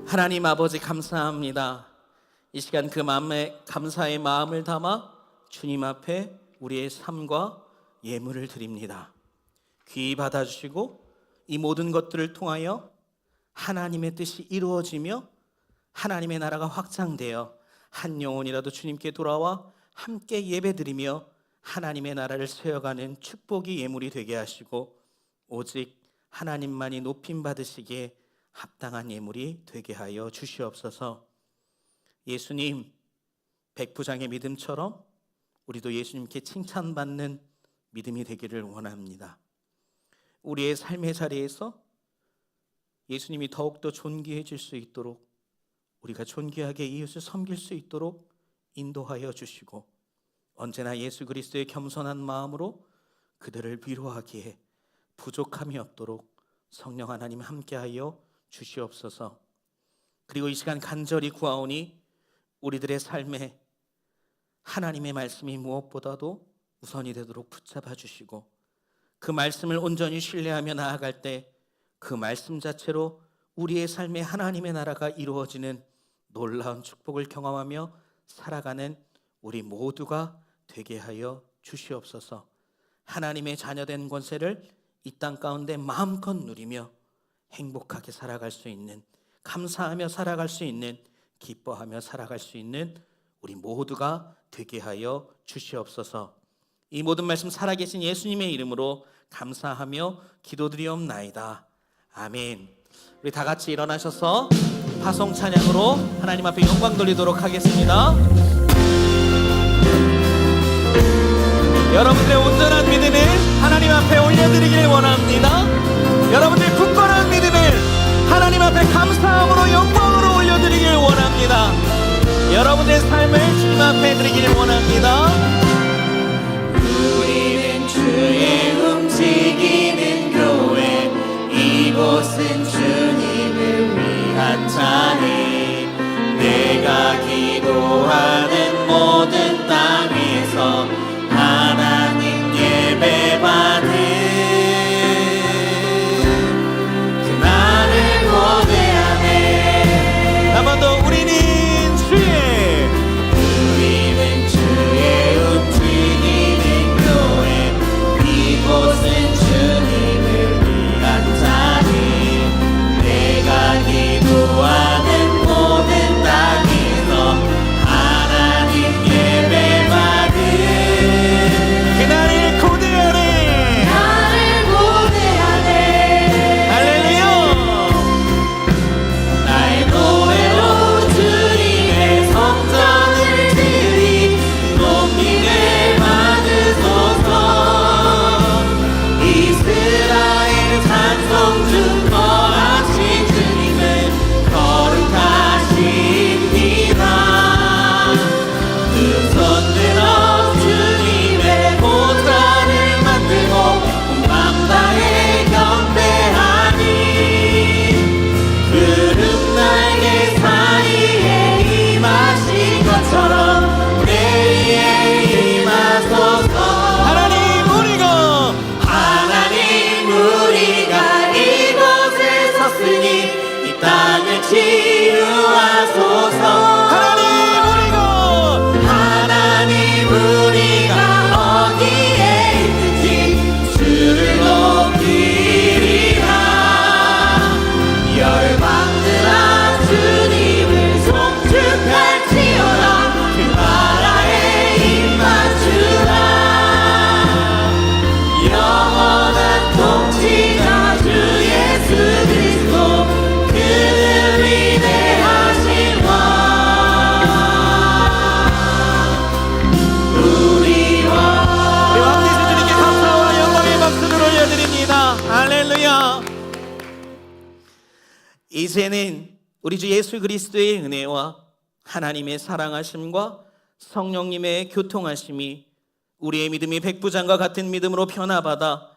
하나님 아버지, 감사합니다. 이 시간 그 마음에 감사의 마음을 담아 주님 앞에 우리의 삶과 예물을 드립니다. 귀히 받아주시고 이 모든 것들을 통하여 하나님의 뜻이 이루어지며 하나님의 나라가 확장되어 한 영혼이라도 주님께 돌아와 함께 예배드리며 하나님의 나라를 세워가는 축복이 예물이 되게 하시고 오직 하나님만이 높임 받으시기에 합당한 예물이 되게 하여 주시옵소서. 예수님, 백부장의 믿음처럼 우리도 예수님께 칭찬받는 믿음이 되기를 원합니다. 우리의 삶의 자리에서 예수님이 더욱더 존귀해질 수 있도록, 우리가 존귀하게 이웃을 섬길 수 있도록 인도하여 주시고 언제나 예수 그리스도의 겸손한 마음으로 그들을 위로하기에 부족함이 없도록 성령 하나님 함께하여 주시옵소서. 그리고 이 시간 간절히 구하오니 우리들의 삶에 하나님의 말씀이 무엇보다도 우선이 되도록 붙잡아 주시고 그 말씀을 온전히 신뢰하며 나아갈 때 그 말씀 자체로 우리의 삶에 하나님의 나라가 이루어지는 놀라운 축복을 경험하며 살아가는 우리 모두가 되게 하여 주시옵소서. 하나님의 자녀된 권세를 이 땅 가운데 마음껏 누리며 행복하게 살아갈 수 있는, 감사하며 살아갈 수 있는, 기뻐하며 살아갈 수 있는 우리 모두가 되게 하여 주시옵소서. 이 모든 말씀 살아계신 예수님의 이름으로 감사하며 기도드리옵나이다. 아멘. 우리 다 같이 일어나셔서 파송 찬양으로 하나님 앞에 영광 돌리도록 하겠습니다. 여러분들의 온전한 믿음을 하나님 앞에 올려드리길 원합니다. 여러분들의 굳건한 믿음을 하나님 앞에 감사함으로 영광으로 올려드리길 원합니다. 여러분들의 삶을 주님 앞에 드리길 원합니다. 우리는 주의 움직이는 교회, 이곳은 주님을 위한 자리. 내가 기도하는 모든 땅 위에서 하나님 예배받은 그날을 고대하네. 한 번 더. 우리는 주의 움직이는 교회, 이곳은 주님을 위한 자리. 내가 기도하는 모든 땅에서 하나님 예배받은 그날을 고대하네. 나를 고대하네. 할렐루야. 나의 노래로 주님의 성전을 드리 높임을 받으소서. 이스라엘 찬송 중 거하신 주님은 거룩하십니다. 두 손 들어 주님의 보좌를 만들고 온 맘 다해 경배하니 구름 날개 사이에 임하신 것처럼 내 위에 임하소서. 하나님 우리가 이곳에 섰으니 이 땅을 치유하소서. 하나님 우리가 어디에 있든지 주를 높이리라. 열방들아 주님을 송축할지어다. 그 나라에 임하주라. 영원한 통치자 주 예수 그리스도, 그는 위대하신 왕. 우리와 우리 왕되신 주님께 감사와 영광의 박수를 올려드립니다. 할렐루야. 이제는 우리 주 예수 그리스도의 은혜와 하나님의 사랑하심과 성령님의 교통하심이 우리의 믿음이 백부장과 같은 믿음으로 변화받아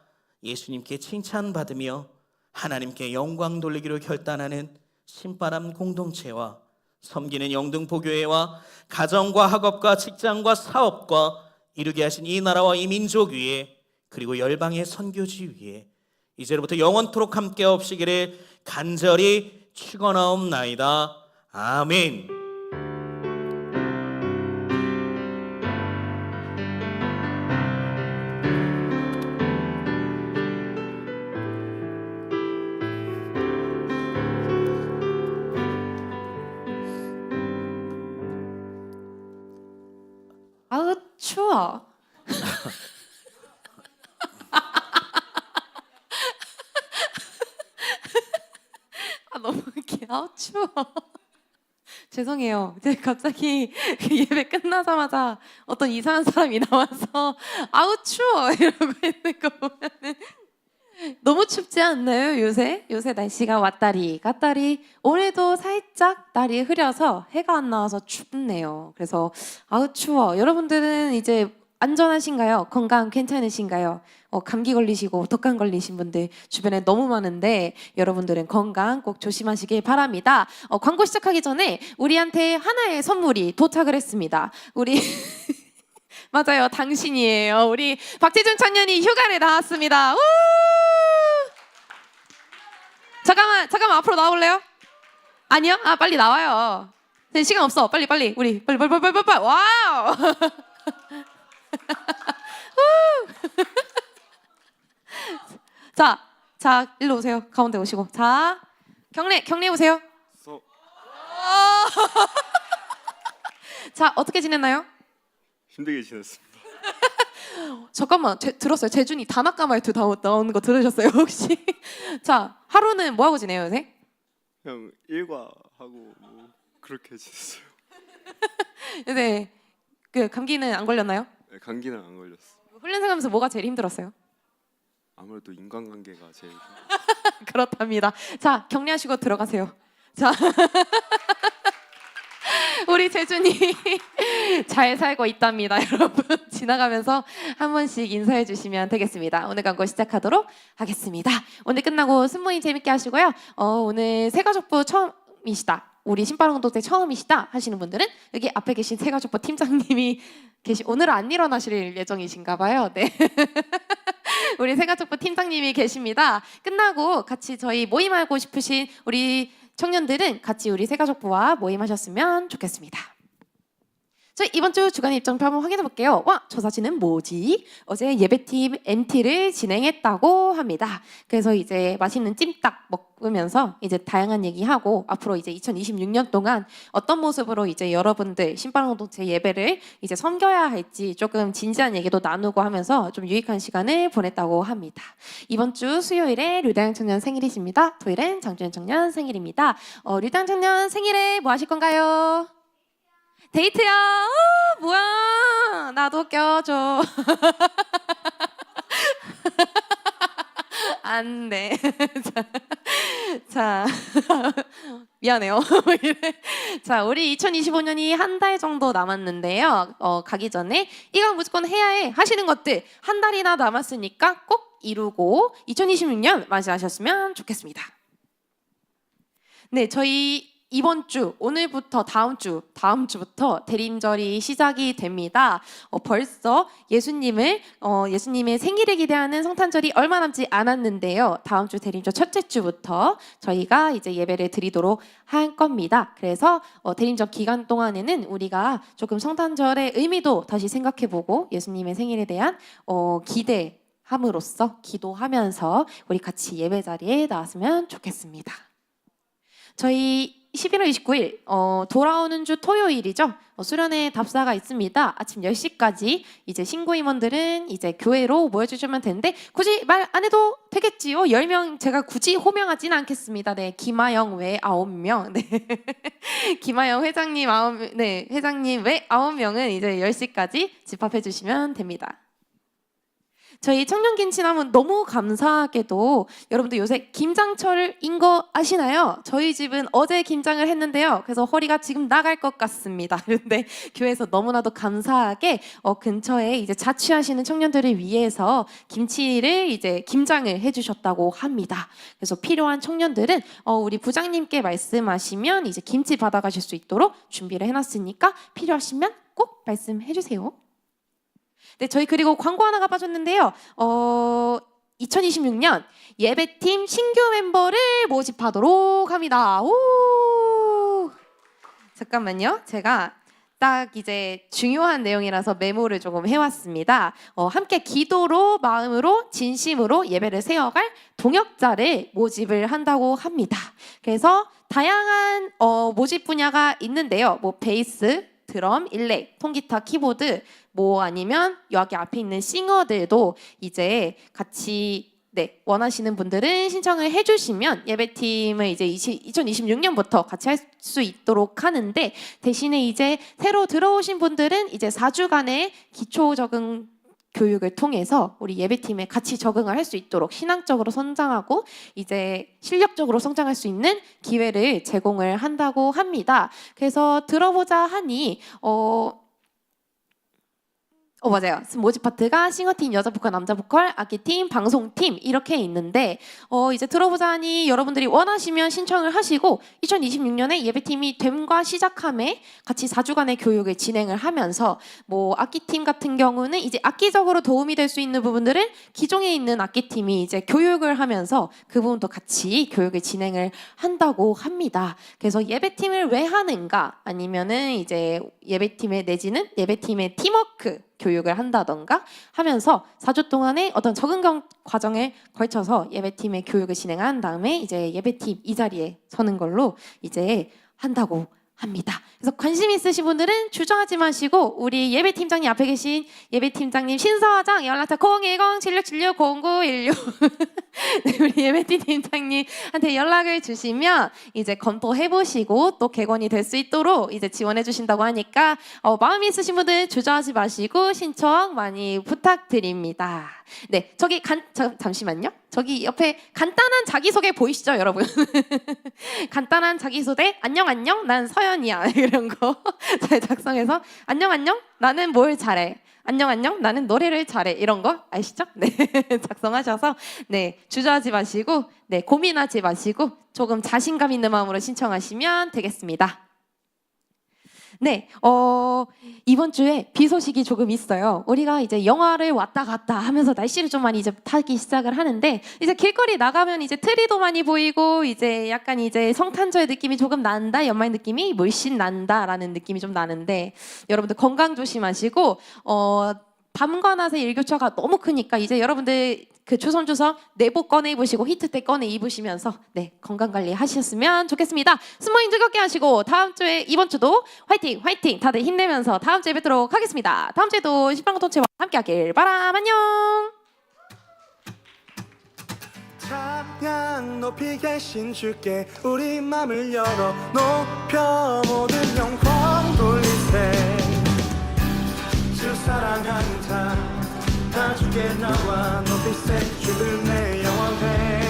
예수님께 칭찬받으며 하나님께 영광 돌리기로 결단하는 신바람 공동체와 섬기는 영등포교회와 가정과 학업과 직장과 사업과 이루게 하신 이 나라와 이 민족 위에, 그리고 열방의 선교지 위에 이제로부터 영원토록 함께 없시기를 간절히 축원하옵나이다. 아멘. 아우 추워. 아 너무 웃겨. 아우 추워. 죄송해요. 이제 갑자기 예배 끝나자마자 어떤 이상한 사람이 나와서 아우 추워 이러고 있는 거 보면은 너무 춥지 않나요? 요새 날씨가 왔다리 갔다리. 오늘도 살짝 날이 흐려서 해가 안 나와서 춥네요. 그래서 아우 추워. 여러분들은 이제 안전하신가요? 건강 괜찮으신가요? 감기 걸리시고 독감 걸리신 분들 주변에 너무 많은데 여러분들은 건강 꼭 조심하시길 바랍니다. 광고 시작하기 전에 우리한테 하나의 선물이 도착을 했습니다. 우리 맞아요, 당신이에요. 우리 박재준 청년이 휴가를 나왔습니다. 우! 잠깐만 앞으로 나올래요? 아니요? 아 빨리 나와요. 시간 없어. 빨리 우리 빨리 와우. 자 일로 오세요. 가운데 오시고. 자 경례 오세요. 자 어떻게 지냈나요? 힘들게 지냈습니다. 잠깐만 들었어요? 재준이 다나카 말투 나오는 거 들으셨어요 혹시? 자 하루는 뭐 하고 지내요 요새? 그냥 일과 하고 뭐 그렇게 지냈어요. 네, 그 감기는 안 걸렸나요? 네, 감기는 안 걸렸어. 훈련생하면서 뭐가 제일 힘들었어요? 아무래도 인간관계가 제일 그렇답니다. 자, 격리하시고 들어가세요. 자, 우리 재준이 잘 살고 있답니다, 여러분. 지나가면서 한 번씩 인사해 주시면 되겠습니다. 오늘 광고 시작하도록 하겠습니다. 오늘 끝나고 승모임 재밌게 하시고요. 오늘 새가족부 처음이시다. 우리 신바람운동대 처음이시다 하시는 분들은 여기 앞에 계신 새가족부 팀장님이 오늘은 안 일어나실 예정이신가 봐요. 네. 우리 새가족부 팀장님이 계십니다. 끝나고 같이 저희 모임하고 싶으신 우리 청년들은 같이 우리 새가족부와 모임하셨으면 좋겠습니다. 저희 이번 주 주간 일정표 한번 확인해 볼게요. 와, 저 사진은 뭐지? 어제 예배팀 MT를 진행했다고 합니다. 그래서 이제 맛있는 찜닭 먹으면서 이제 다양한 얘기하고 앞으로 이제 2026년 동안 어떤 모습으로 이제 여러분들 신바람공동체 예배를 이제 섬겨야 할지 조금 진지한 얘기도 나누고 하면서 좀 유익한 시간을 보냈다고 합니다. 이번 주 수요일에 류다영 청년 생일이십니다. 토요일엔 장주현 청년 생일입니다. 류다영 청년 생일에 뭐 하실 건가요? 데이트야. 뭐야? 나도 껴줘. 안 돼. 자, 미안해요. 자, 우리 2025년이 한 달 정도 남았는데요. 가기 전에 이건 무조건 해야 해 하시는 것들 한 달이나 남았으니까 꼭 이루고 2026년 맞이하셨으면 좋겠습니다. 네, 저희 이번 주 오늘부터 다음 주부터 대림절이 시작이 됩니다. 벌써 예수님의 생일을 기대하는 성탄절이 얼마 남지 않았는데요. 다음 주 대림절 첫째 주부터 저희가 이제 예배를 드리도록 할 겁니다. 그래서 대림절 기간 동안에는 우리가 조금 성탄절의 의미도 다시 생각해보고 예수님의 생일에 대한 기대함으로써 기도하면서 우리 같이 예배 자리에 나왔으면 좋겠습니다. 저희 11월 29일 돌아오는 주 토요일이죠. 수련회 답사가 있습니다. 아침 10시까지 이제 신고 임원들은 이제 교회로 모여주시면 되는데 굳이 말 안 해도 되겠지요. 10명 제가 굳이 호명하진 않겠습니다. 네, 김하영 외 9명. 네. 김하영 회장님 회장님 외 9명은 이제 10시까지 집합해 주시면 됩니다. 저희 청년김치남은 너무 감사하게도 여러분들 요새 김장철인 거 아시나요? 저희 집은 어제 김장을 했는데요. 그래서 허리가 지금 나갈 것 같습니다. 그런데 교회에서 너무나도 감사하게 근처에 이제 자취하시는 청년들을 위해서 김치를 이제 김장을 해주셨다고 합니다. 그래서 필요한 청년들은 우리 부장님께 말씀하시면 이제 김치 받아가실 수 있도록 준비를 해놨으니까 필요하시면 꼭 말씀해주세요. 네, 저희 그리고 광고 하나가 빠졌는데요. 2026년 예배팀 신규 멤버를 모집하도록 합니다. 오! 잠깐만요. 제가 딱 이제 중요한 내용이라서 메모를 조금 해왔습니다. 함께 기도로 마음으로 진심으로 예배를 세워갈 동역자를 모집을 한다고 합니다. 그래서 다양한 모집 분야가 있는데요. 뭐 베이스, 드럼, 일렉, 통기타, 키보드, 뭐 아니면 여기 앞에 있는 싱어들도 이제 같이 원하시는 분들은 신청을 해주시면 예배팀을 이제 2026년부터 같이 할 수 있도록 하는데 대신에 이제 새로 들어오신 분들은 이제 4주간의 기초 적응 교육을 통해서 우리 예배팀에 같이 적응을 할 수 있도록 신앙적으로 성장하고 이제 실력적으로 성장할 수 있는 기회를 제공을 한다고 합니다. 그래서 들어보자 하니 맞아요. 모집 파트가 싱어팀, 여자 보컬, 남자 보컬, 악기팀, 방송팀 이렇게 있는데 이제 들어보자 하니 여러분들이 원하시면 신청을 하시고 2026년에 예배팀이 됨과 시작함에 같이 4주간의 교육을 진행을 하면서 뭐 악기팀 같은 경우는 이제 악기적으로 도움이 될 수 있는 부분들은 기존에 있는 악기팀이 이제 교육을 하면서 그 부분도 같이 교육을 진행을 한다고 합니다. 그래서 예배팀을 왜 하는가 아니면은 이제 예배팀의 내지는 예배팀의 팀워크 교육을 한다던가 하면서 4주 동안의 어떤 적응 과정에 걸쳐서 예배팀의 교육을 진행한 다음에 이제 예배팀 이 자리에 서는 걸로 이제 한다고 합니다. 그래서 관심 있으신 분들은 주저하지 마시고 우리 예배팀장님 앞에 계신 예배팀장님 신서장 연락처 010-7676-0916 네, 우리 예배팀장님한테 연락을 주시면 이제 검토해보시고 또 객원이 될 수 있도록 이제 지원해 주신다고 하니까 마음이 있으신 분들 주저하지 마시고 신청 많이 부탁드립니다. 네, 저기 잠시만요. 저기 옆에 간단한 자기소개 보이시죠, 여러분? 간단한 자기소개. 안녕, 난 서연이야. 이런 거 잘 작성해서 안녕, 나는 뭘 잘해. 안녕, 나는 노래를 잘해. 이런 거 아시죠? 네, 작성하셔서 네, 주저하지 마시고 네, 고민하지 마시고 조금 자신감 있는 마음으로 신청하시면 되겠습니다. 네, 이번 주에 비 소식이 조금 있어요. 우리가 이제 영화를 왔다 갔다 하면서 날씨를 좀 많이 이제 타기 시작을 하는데 이제 길거리 나가면 이제 트리도 많이 보이고 이제 약간 이제 성탄절 느낌이 조금 난다, 연말 느낌이 물씬 난다라는 느낌이 좀 나는데 여러분들 건강 조심하시고 밤과 낮의 일교차가 너무 크니까 이제 여러분들 그 주섬주섬 내복 꺼내 입으시고 히트 때 꺼내 입으시면서 네, 건강 관리 하셨으면 좋겠습니다. 스모임 즐겁게 하시고 다음 주에 이번 주도 화이팅 다들 힘내면서 다음 주에 뵙도록 하겠습니다. 다음 주에도 십방통체와 함께 하길 바람. 안녕. 찬양 높이 계신 주께 우리 맘을 열어 높여 모든 영광 돌리세. 주 사랑하는 자 다 주께 나와 높이세. 주를 내 영원해.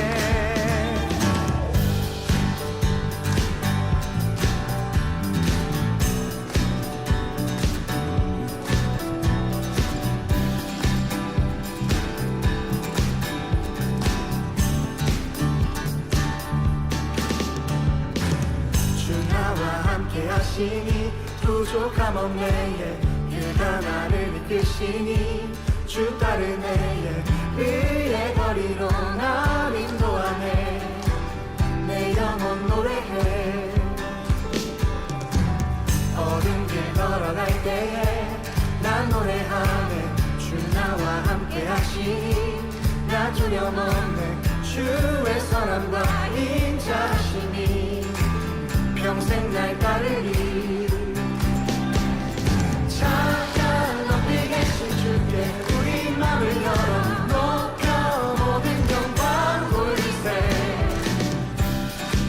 주 나와 함께 하시니 부족함 없네. 그가 나를 이끄시니 주 따르네. 의의 거리로 날 인도하네. 내 영혼 노래해. 어둠 길 걸어갈 때에 난 노래하네. 주 나와 함께 하시니 나 두려움 없네. 주의 선함과 인자하심이 평생 날 따르리. 찬양 높이 계신 주께 우리 맘을 열어 높여 모든 영광 돌리세.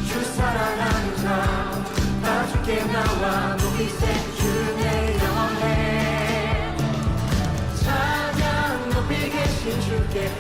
주 사랑하는 자 다 주께 나와 높이세. 주 내 영원해. 찬양 높이 계신 주께